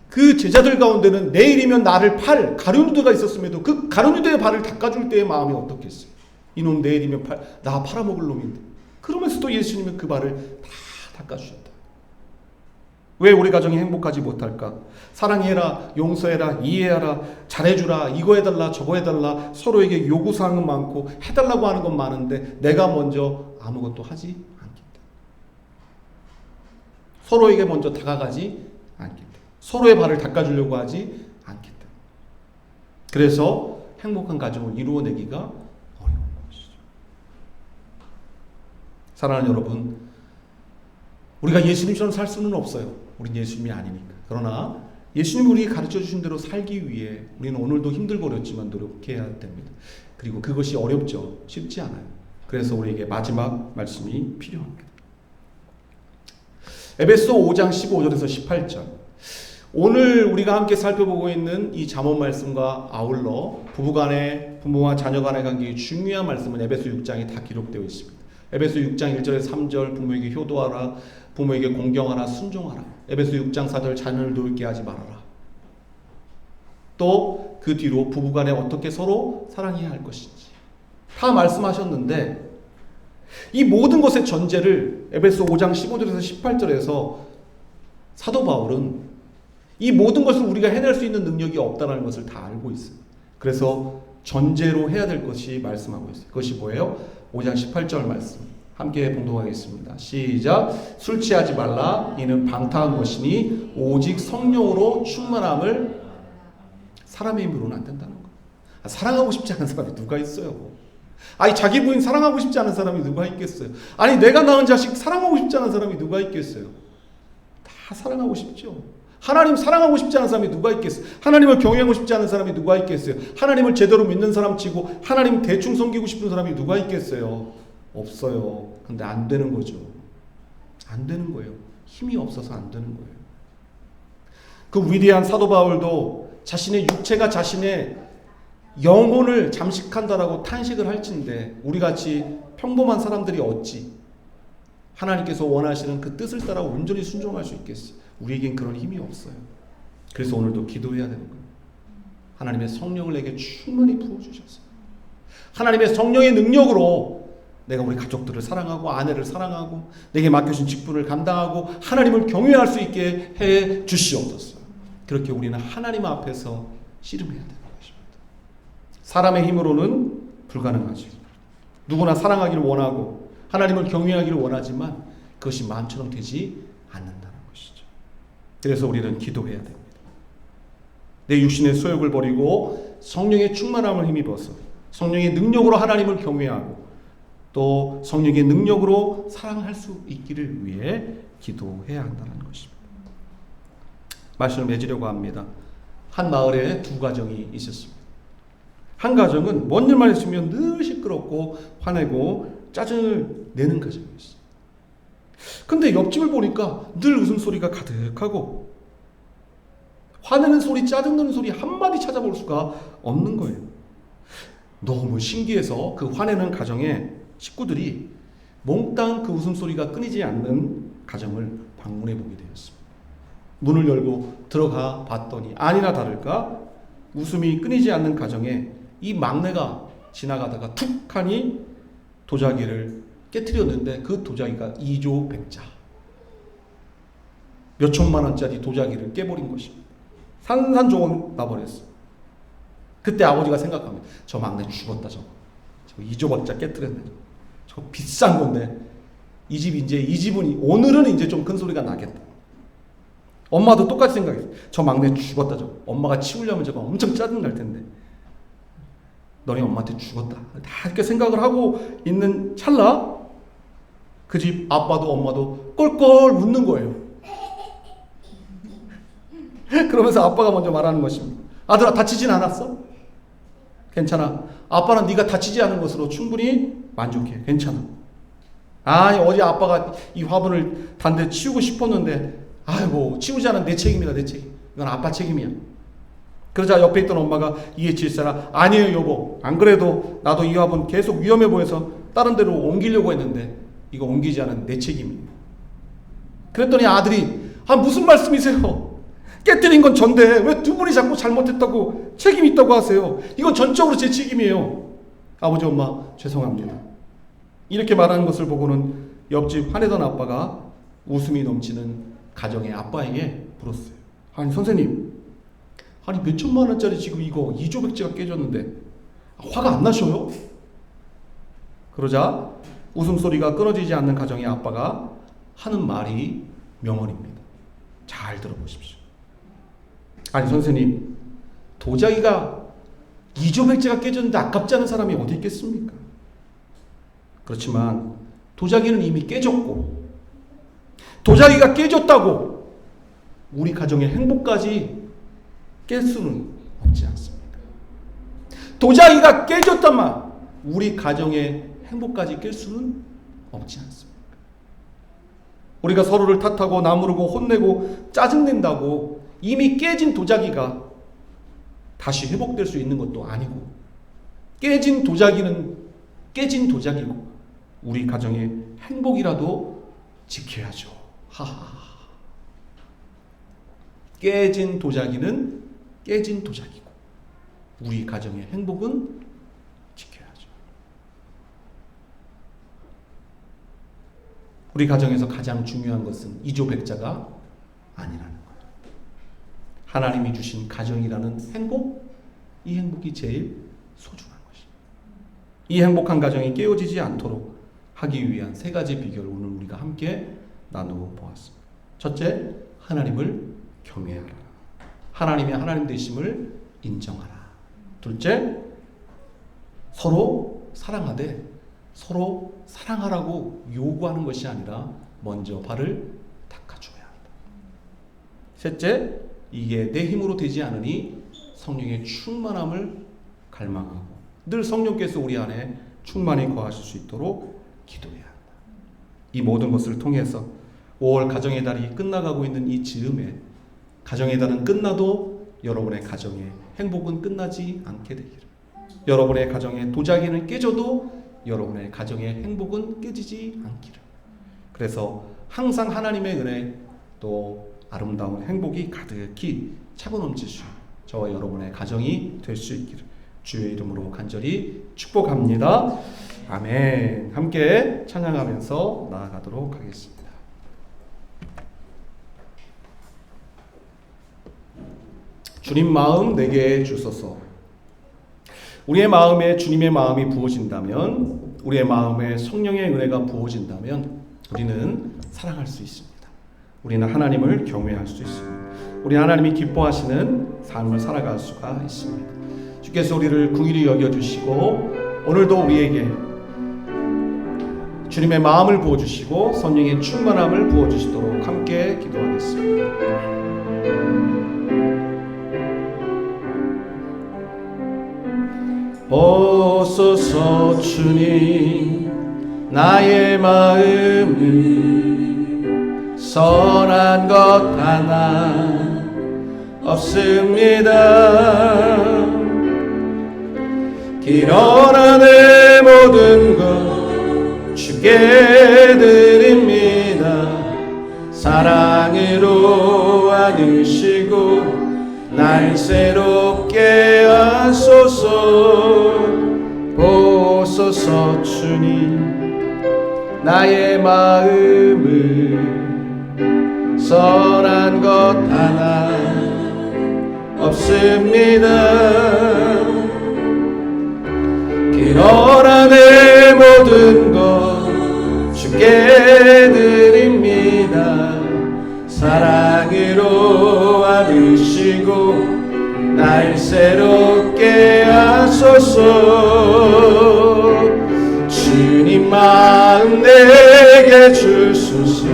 그 제자들 가운데는 내일이면 나를 팔 가룟유다가 있었음에도 그 가룟유다의 발을 닦아줄 때의 마음이 어떻겠어요. 이놈 내일이면 나 팔아먹을 놈인데. 그러면서도 예수님은 그 발을 다 닦아주셨다. 왜 우리 가정이 행복하지 못할까? 사랑해라, 용서해라, 이해하라, 잘해주라, 이거 해달라, 저거 해달라, 서로에게 요구사항은 많고 해달라고 하는 건 많은데 내가 먼저 아무것도 하지 않겠다. 서로에게 먼저 다가가지 않겠다. 서로의 발을 닦아주려고 하지 않겠다. 그래서 행복한 가정을 이루어내기가 어려운 것이죠. 사랑하는 여러분, 우리가 예수님처럼 살 수는 없어요. 우린 예수님이 아니니까. 그러나 예수님이 우리에게 가르쳐 주신 대로 살기 위해 우리는 오늘도 힘들고 어렵지만 노력해야 됩니다. 그리고 그것이 어렵죠. 쉽지 않아요. 그래서 우리에게 마지막 말씀이 필요합니다. 에베소 5장 15절에서 18절. 오늘 우리가 함께 살펴보고 있는 이 잠언 말씀과 아울러 부부간의, 부모와 자녀 간의 관계의 중요한 말씀은 에베소 6장에 다 기록되어 있습니다. 에베소 6장 1절에서 3절 부모에게 효도하라, 부모에게 공경하라, 순종하라. 에베소 6장 4절 자녀를 놀게 하지 말아라. 또 그 뒤로 부부간에 어떻게 서로 사랑해야 할 것인지 다 말씀하셨는데 이 모든 것의 전제를 에베소 5장 15절에서 18절에서 사도 바울은 이 모든 것을 우리가 해낼 수 있는 능력이 없다는 것을 다 알고 있어요. 그래서 전제로 해야 될 것이 말씀하고 있어요. 그것이 뭐예요? 5장 18절 말씀 함께 봉독하겠습니다. 시작. 술 취하지 말라. 이는 방탕한 것이니 오직 성령으로 충만함을 사람의 힘으로는 안 된다는 거예요. 사랑하고 싶지 않은 사람이 누가 있어요? 아니 자기 부인 사랑하고 싶지 않은 사람이 누가 있겠어요? 아니 내가 낳은 자식 사랑하고 싶지 않은 사람이 누가 있겠어요? 다 사랑하고 싶죠. 하나님 사랑하고 싶지 않은 사람이 누가 있겠어요? 하나님을 경외하고 싶지 않은 사람이 누가 있겠어요? 하나님을 제대로 믿는 사람 치고 하나님 대충 섬기고 싶은 사람이 누가 있겠어요? 없어요. 근데 안 되는 거죠. 안 되는 거예요. 힘이 없어서 안 되는 거예요. 그 위대한 사도 바울도 자신의 육체가 자신의 영혼을 잠식한다라고 탄식을 할진데 우리같이 평범한 사람들이 어찌 하나님께서 원하시는 그 뜻을 따라 온전히 순종할 수 있겠어요? 우리에겐 그런 힘이 없어요. 그래서 오늘도 기도해야 되는 거예요. 하나님의 성령을 내게 충만히 부어주셔서 하나님의 성령의 능력으로 내가 우리 가족들을 사랑하고 아내를 사랑하고 내게 맡겨진 직분을 감당하고 하나님을 경외할 수 있게 해 주시옵소서. 그렇게 우리는 하나님 앞에서 씨름해야 되는 것입니다. 사람의 힘으로는 불가능하죠. 누구나 사랑하기를 원하고 하나님을 경외하기를 원하지만 그것이 마음처럼 되지 않는다는 것이죠. 그래서 우리는 기도해야 됩니다. 내 육신의 소욕을 버리고 성령의 충만함을 힘입어서 성령의 능력으로 하나님을 경외하고 또 성령의 능력으로 사랑할 수 있기를 위해 기도해야 한다는 것입니다. 말씀을 맺으려고 합니다. 한 마을에 두 가정이 있었습니다. 한 가정은 뭔 일만 있으면 늘 시끄럽고 화내고 짜증을 내는 가정이었어요. 근데 옆집을 보니까 늘 웃음소리가 가득하고 화내는 소리, 짜증내는 소리 한마디 찾아볼 수가 없는 거예요. 너무 신기해서 그 화내는 가정의 식구들이 몽땅 그 웃음소리가 끊이지 않는 가정을 방문해 보게 되었습니다. 문을 열고 들어가 봤더니 아니나 다를까 웃음이 끊이지 않는 가정에 이 막내가 지나가다가 툭 하니 도자기를 깨트렸는데 그 도자기가 2조 백자 몇 천만 원짜리 도자기를 깨버린 것입니다. 산산조각 나버렸어. 그때 아버지가 생각합니다. 저 막내 죽었다 저거 2조 백자 깨트렸네. 저거 비싼 건데 이 집은 오늘은 이제 좀 큰 소리가 나겠다. 엄마도 똑같이 생각했어요. 저 막내 죽었다 저거. 엄마가 치우려면 저거 엄청 짜증 날 텐데. 너네 엄마한테 죽었다. 다 이렇게 생각을 하고 있는 찰나 그 집 아빠도 엄마도 껄껄 웃는 거예요. 그러면서 아빠가 먼저 말하는 것입니다. 아들아 다치진 않았어? 괜찮아. 아빠는 네가 다치지 않은 것으로 충분히 만족해. 괜찮아. 어제 아빠가 이 화분을 단데 치우고 싶었는데 아이고 치우지 않은 내 책임이다, 내 책임. 이건 아빠 책임이야. 그러자 옆에 있던 엄마가 이에 질세라, 아니에요 여보, 안 그래도 나도 이 화분 계속 위험해 보여서 다른 데로 옮기려고 했는데 이거 옮기지 않은 내 책임이에요. 그랬더니 아들이 무슨 말씀이세요? 깨뜨린 건 전데 왜 두 분이 자꾸 잘못했다고 책임 있다고 하세요? 이건 전적으로 제 책임이에요. 아버지 엄마 죄송합니다. 이렇게 말하는 것을 보고는 옆집 화내던 아빠가 웃음이 넘치는 가정의 아빠에게 물었어요. 아니 선생님, 몇 천만 원짜리 지금 이거 이조백제가 깨졌는데 화가 안 나셔요? 그러자 웃음소리가 끊어지지 않는 가정의 아빠가 하는 말이 명언입니다. 잘 들어보십시오. 아니 선생님, 도자기가 이조백제가 깨졌는데 아깝지 않은 사람이 어디 있겠습니까? 그렇지만 도자기는 이미 깨졌고, 도자기가 깨졌다고 우리 가정의 행복까지 깰 수는 없지 않습니까? 도자기가 깨졌다만 우리 가정의 행복까지 깰 수는 없지 않습니까? 우리가 서로를 탓하고 나무르고 혼내고 짜증낸다고 이미 깨진 도자기가 다시 회복될 수 있는 것도 아니고, 깨진 도자기는 깨진 도자기고 우리 가정의 행복이라도 지켜야죠. 하하. 깨진 도자기는 깨진 도자기고 우리 가정의 행복은 지켜야죠. 우리 가정에서 가장 중요한 것은 이조백자가 아니라는 거예요. 하나님이 주신 가정이라는 행복, 이 행복이 제일 소중한 것입니다. 이 행복한 가정이 깨어지지 않도록 하기 위한 세 가지 비결을 오늘 우리가 함께 나누어 보았습니다. 첫째, 하나님을 경외하라. 하나님의 하나님 되심을 인정하라. 둘째, 서로 사랑하되 서로 사랑하라고 요구하는 것이 아니라 먼저 발을 닦아줘야 한다. 셋째, 이게 내 힘으로 되지 않으니 성령의 충만함을 갈망하고 늘 성령께서 우리 안에 충만히 거하실 수 있도록 기도해야 한다. 이 모든 것을 통해서 5월 가정의 달이 끝나가고 있는 이 즈음에 가정의 달은 끝나도 여러분의 가정의 행복은 끝나지 않게 되기를, 여러분의 가정의 도자기는 깨져도 여러분의 가정의 행복은 깨지지 않기를, 그래서 항상 하나님의 은혜 또 아름다운 행복이 가득히 차고 넘칠 수 있는 저와 여러분의 가정이 될 수 있기를 주의 이름으로 간절히 축복합니다. 아멘. 함께 찬양하면서 나아가도록 하겠습니다. 주님 마음 내게 주소서. 우리의 마음에 주님의 마음이 부어진다면, 우리의 마음에 성령의 은혜가 부어진다면 우리는 사랑할 수 있습니다. 우리는 하나님을 경외할 수 있습니다. 우리 하나님이 기뻐하시는 삶을 살아갈 수가 있습니다. 주께서 우리를 긍휼히 여겨주시고 오늘도 우리에게 주님의 마음을 부어주시고 성령의 충만함을 부어주시도록 함께 기도하겠습니다. 오소서 주님, 나의 마음은 선한 것 하나 없습니다. 일어나 내 모든 것 주께 드립니다. 사랑으로 안으시고 날 새롭게 하소서. 보소서 주님, 나의 마음은 선한 것 하나 없습니다. 그러나 내 모든 것 주께 드립니다. 사랑으로 안으시고 날 새롭게 하소서. 주님 마음 내게 주소서.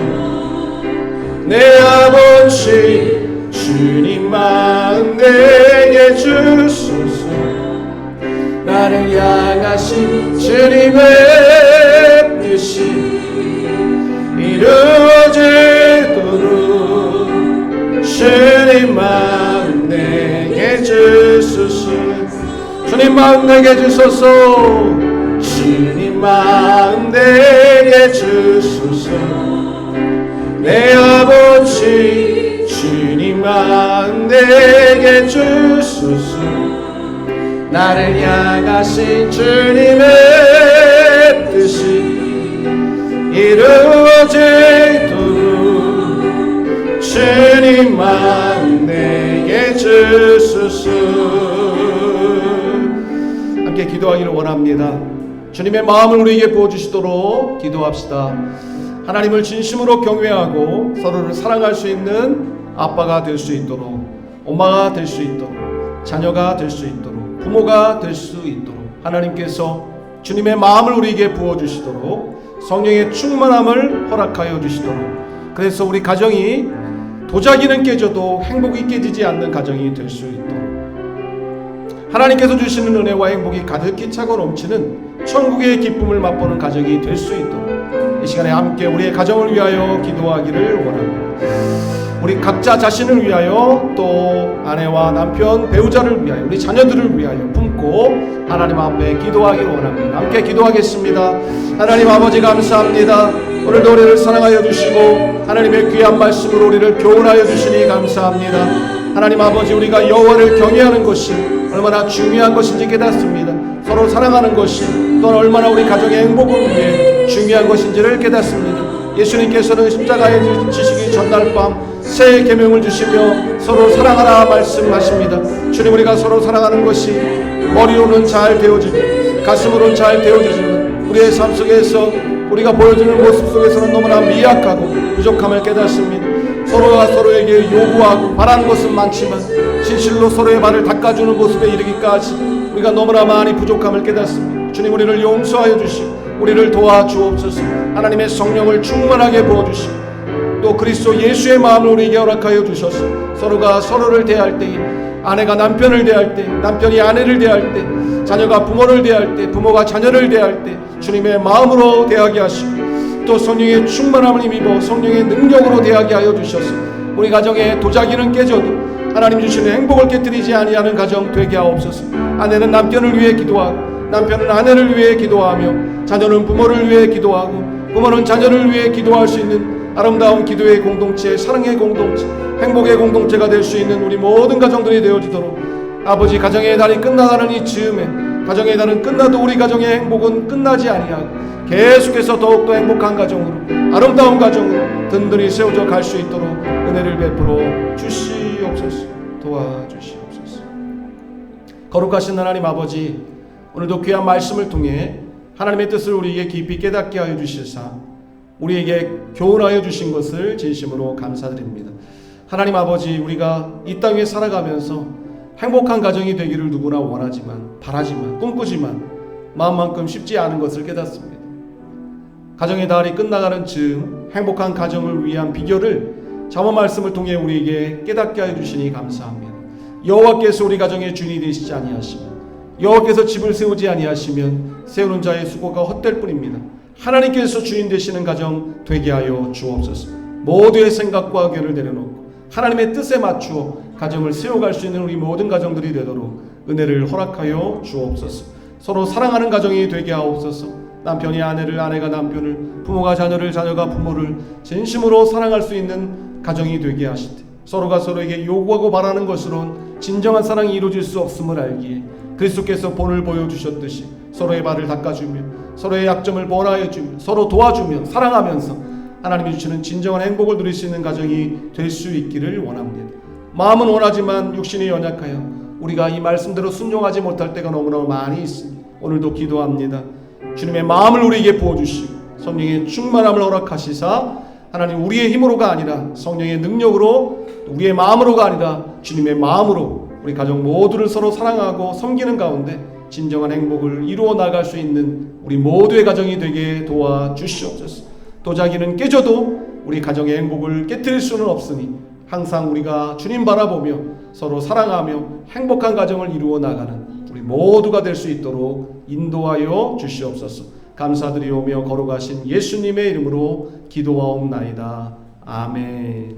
내 아버지 주님 마음 내게 주소서. 나를 향하신 주님의 뜻이 마음 내게 주소서. 주님 마음 내게 주소서. 내 아버지 주님 마음 내게 주소서. 나를 향하신 주님의 뜻이 이루어지도록 주님 마음 내게 주소서. 함께 기도하기를 원합니다. 주님의 마음을 우리에게 부어주시도록 기도합시다. 하나님을 진심으로 경외하고 서로를 사랑할 수 있는 아빠가 될 수 있도록, 엄마가 될 수 있도록, 자녀가 될 수 있도록, 부모가 될 수 있도록 하나님께서 주님의 마음을 우리에게 부어주시도록 성령의 충만함을 허락하여 주시도록, 그래서 우리 가정이 도자기는 깨져도 행복이 깨지지 않는 가정이 될 수 있도록, 하나님께서 주시는 은혜와 행복이 가득히 차고 넘치는 천국의 기쁨을 맛보는 가정이 될 수 있도록 이 시간에 함께 우리의 가정을 위하여 기도하기를 원합니다. 우리 각자 자신을 위하여, 또 아내와 남편, 배우자를 위하여, 우리 자녀들을 위하여 품고 하나님 앞에 기도하기를 원합니다. 함께 기도하겠습니다. 하나님 아버지 감사합니다. 오늘도 우리를 사랑하여 주시고 하나님의 귀한 말씀으로 우리를 교훈하여 주시니 감사합니다. 하나님 아버지, 우리가 여호와를 경외하는 것이 얼마나 중요한 것인지 깨닫습니다. 서로 사랑하는 것이 또한 얼마나 우리 가정의 행복을 위해 중요한 것인지를 깨닫습니다. 예수님께서는 십자가에 지시기 전날 밤 새 계명을 주시며 서로 사랑하라 말씀하십니다. 주님, 우리가 서로 사랑하는 것이 머리로는 잘 되어지고 가슴으로는 잘 되어지지만 우리의 삶 속에서 우리가 보여주는 모습 속에서는 너무나 미약하고 부족함을 깨닫습니다. 서로가 서로에게 요구하고 바라는 것은 많지만 진실로 서로의 발을 닦아주는 모습에 이르기까지 우리가 너무나 많이 부족함을 깨닫습니다. 주님, 우리를 용서하여 주시고 우리를 도와주옵소서. 하나님의 성령을 충만하게 부어주시고 또 그리스도 예수의 마음을 우리에게 허락하여 주셔서 서로가 서로를 대할 때, 아내가 남편을 대할 때, 남편이 아내를 대할 때, 자녀가 부모를 대할 때, 부모가 자녀를 대할 때 주님의 마음으로 대하게 하시고 또 성령의 충만함을 힘입어 성령의 능력으로 대하게 하여 주셔서 우리 가정에 도자기는 깨져도 하나님 주시는 행복을 깨뜨리지 아니하는 가정 되게 하옵소서. 아내는 남편을 위해 기도하고, 남편은 아내를 위해 기도하며, 자녀는 부모를 위해 기도하고, 부모는 자녀를 위해 기도할 수 있는 아름다운 기도의 공동체, 사랑의 공동체, 행복의 공동체가 될 수 있는 우리 모든 가정들이 되어지도록 아버지, 가정의 달이 끝나가는 이 즈음에 가정의 달은 끝나도 우리 가정의 행복은 끝나지 아니하고 계속해서 더욱더 행복한 가정으로, 아름다운 가정으로 든든히 세워져 갈 수 있도록 은혜를 베풀어 주시옵소서. 도와주시옵소서. 거룩하신 하나님 아버지, 오늘도 귀한 말씀을 통해 하나님의 뜻을 우리에게 깊이 깨닫게 하여 주시사 우리에게 교훈하여 주신 것을 진심으로 감사드립니다. 하나님 아버지, 우리가 이 땅에 살아가면서 행복한 가정이 되기를 누구나 원하지만, 바라지만, 꿈꾸지만 마음만큼 쉽지 않은 것을 깨닫습니다. 가정의 달이 끝나가는 즈음 행복한 가정을 위한 비결을 잠언 말씀을 통해 우리에게 깨닫게 하여 주시니 감사합니다. 여호와께서 우리 가정의 주인이 되시지 아니하시면, 여호와께서 집을 세우지 아니하시면 세우는 자의 수고가 헛될 뿐입니다. 하나님께서 주인 되시는 가정 되게 하여 주옵소서. 모두의 생각과 의견을 내려놓고 하나님의 뜻에 맞추어 가정을 세워갈 수 있는 우리 모든 가정들이 되도록 은혜를 허락하여 주옵소서. 서로 사랑하는 가정이 되게 하옵소서. 남편이 아내를, 아내가 남편을, 부모가 자녀를, 자녀가 부모를 진심으로 사랑할 수 있는 가정이 되게 하시되, 서로가 서로에게 요구하고 바라는 것으로는 진정한 사랑이 이루어질 수 없음을 알기에 그리스도께서 본을 보여주셨듯이 서로의 발을 닦아주며 서로의 약점을 보완하여주며 서로 도와주며 사랑하면서 하나님이 주시는 진정한 행복을 누릴 수 있는 가정이 될 수 있기를 원합니다. 마음은 원하지만 육신이 연약하여 우리가 이 말씀대로 순종하지 못할 때가 너무나 많이 있습니다. 오늘도 기도합니다. 주님의 마음을 우리에게 부어주시고 성령의 충만함을 허락하시사 하나님, 우리의 힘으로가 아니라 성령의 능력으로, 우리의 마음으로가 아니라 주님의 마음으로 우리 가정 모두를 서로 사랑하고 섬기는 가운데 진정한 행복을 이루어 나갈 수 있는 우리 모두의 가정이 되게 도와주시옵소서. 도자기는 깨져도 우리 가정의 행복을 깨뜨릴 수는 없으니 항상 우리가 주님 바라보며 서로 사랑하며 행복한 가정을 이루어 나가는 우리 모두가 될 수 있도록 인도하여 주시옵소서. 감사드리오며 거룩하신 예수님의 이름으로 기도하옵나이다. 아멘.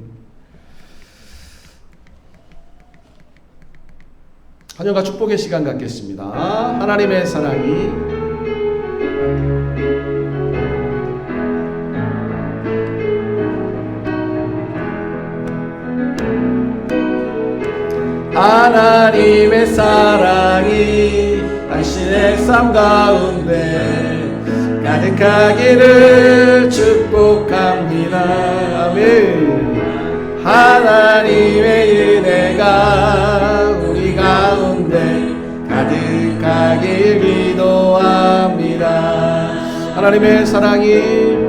환영과 축복의 시간 갖겠습니다. 하나님의 사랑이 하나님의 사랑이 당신의 삶 가운데 가득하기를 축복합니다. 아멘. 하나님의 은혜가 우리 가운데 가득하길 기도합니다. 하나님의 사랑이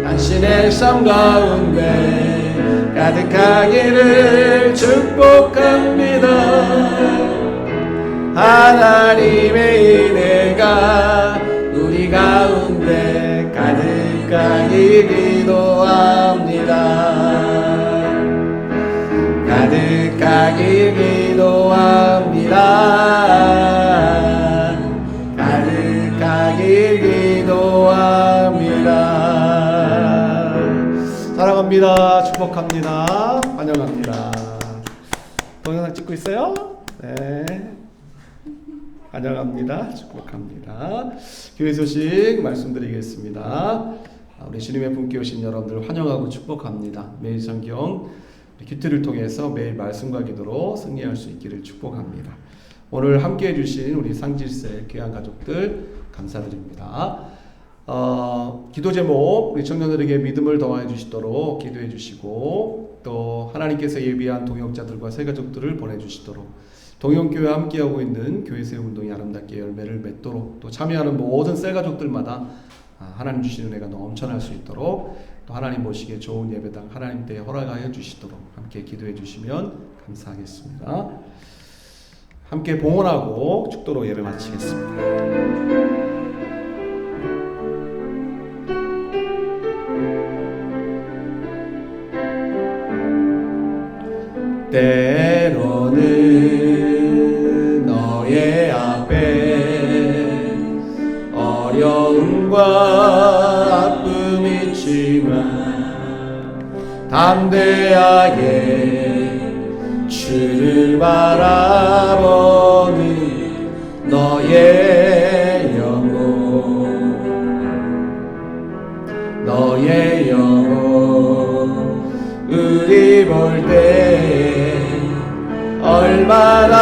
당신의 삶 가운데 가득하기를 축복합니다. 하나님의 은혜가 우리 가운데 가득하길 기도합니다. 가득하길 기도합니다. 가득하길 기도합니다. 사랑합니다. 축복합니다. 환영합니다. 동영상 찍고 있어요? 네. 환영합니다. 축복합니다. 교회 소식 말씀드리겠습니다. 우리 주님의 품께 오신 여러분들 환영하고 축복합니다. 매일 성경 큐티를 통해서 매일 말씀과 기도로 승리할 수 있기를 축복합니다. 오늘 함께 해주신 우리 상질세 귀한 가족들 감사드립니다. 기도 제목 우리 청년들에게 믿음을 더하여 주시도록 기도해 주시고, 또 하나님께서 예비한 동역자들과 새가족들을 보내주시도록, 동영교회 함께하고 있는 교회세 운동이 아름답게 열매를 맺도록, 또 참여하는 모든 새가족들마다 하나님 주신 은혜가 넘쳐날 수 있도록, 또 하나님 보시기에 좋은 예배당 하나님 때에 허락하여 주시도록 함께 기도해 주시면 감사하겠습니다. 함께 봉헌하고 축도로 예배 마치겠습니다. 때로는 너의 앞에 어려움과 아픔이 있지만 담대하게 주를 바라보는 너의 영혼 우리 볼 때 얼마나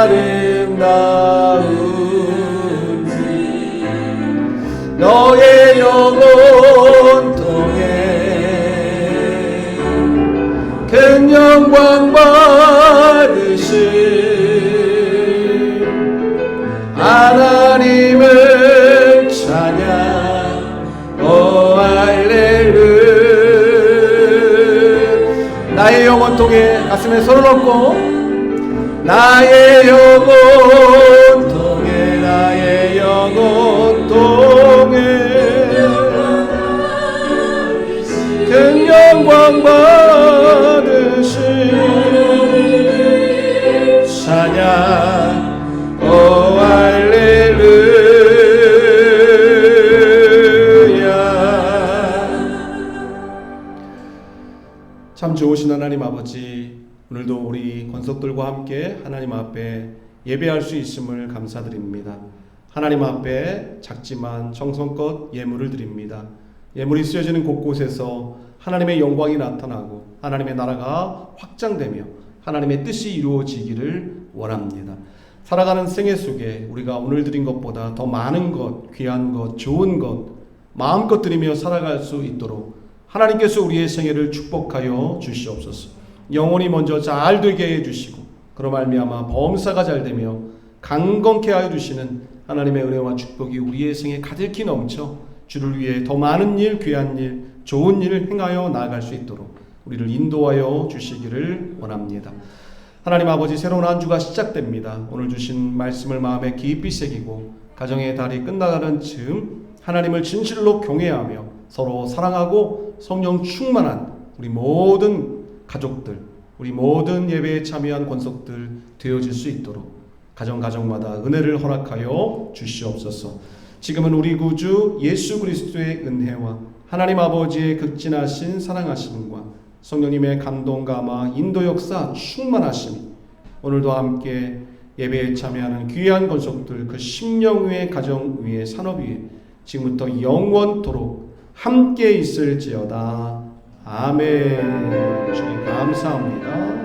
아름다운지 너의 영혼 통해 큰 영광 받으신 하나님을 찬양. 오 할렐루야. 나의 영혼 통해 가슴에 손을 얹고, 나의 영혼 통해 나의 영혼 통해 큰 영광 받으신 찬양. 오 할렐루야. 참 좋으신 하나님 아버지, 오늘도 우리 권속들과 함께 하나님 앞에 예배할 수 있음을 감사드립니다. 하나님 앞에 작지만 정성껏 예물을 드립니다. 예물이 쓰여지는 곳곳에서 하나님의 영광이 나타나고 하나님의 나라가 확장되며 하나님의 뜻이 이루어지기를 원합니다. 살아가는 생애 속에 우리가 오늘 드린 것보다 더 많은 것, 귀한 것, 좋은 것 마음껏 드리며 살아갈 수 있도록 하나님께서 우리의 생애를 축복하여 주시옵소서. 영혼이 먼저 잘 되게 해주시고, 그로 말미암아 범사가 잘 되며 강건케 하여 주시는 하나님의 은혜와 축복이 우리의 생에 가득히 넘쳐 주를 위해 더 많은 일, 귀한 일, 좋은 일을 행하여 나아갈 수 있도록 우리를 인도하여 주시기를 원합니다. 하나님 아버지, 새로운 한 주가 시작됩니다. 오늘 주신 말씀을 마음에 깊이 새기고 가정의 달이 끝나가는 즈음 하나님을 진실로 경외하며 서로 사랑하고 성령 충만한 우리 모든 가족들, 우리 모든 예배에 참여한 권속들 되어질 수 있도록 가정마다 은혜를 허락하여 주시옵소서. 지금은 우리 구주 예수 그리스도의 은혜와 하나님 아버지의 극진하신 사랑하심과 성령님의 감동 감화 인도 역사 충만하심이 오늘도 함께 예배에 참여하는 귀한 권속들 그 심령 위에 가정 위에 산업 위에 지금부터 영원토록 함께 있을지어다. 아멘. 주님 감사합니다.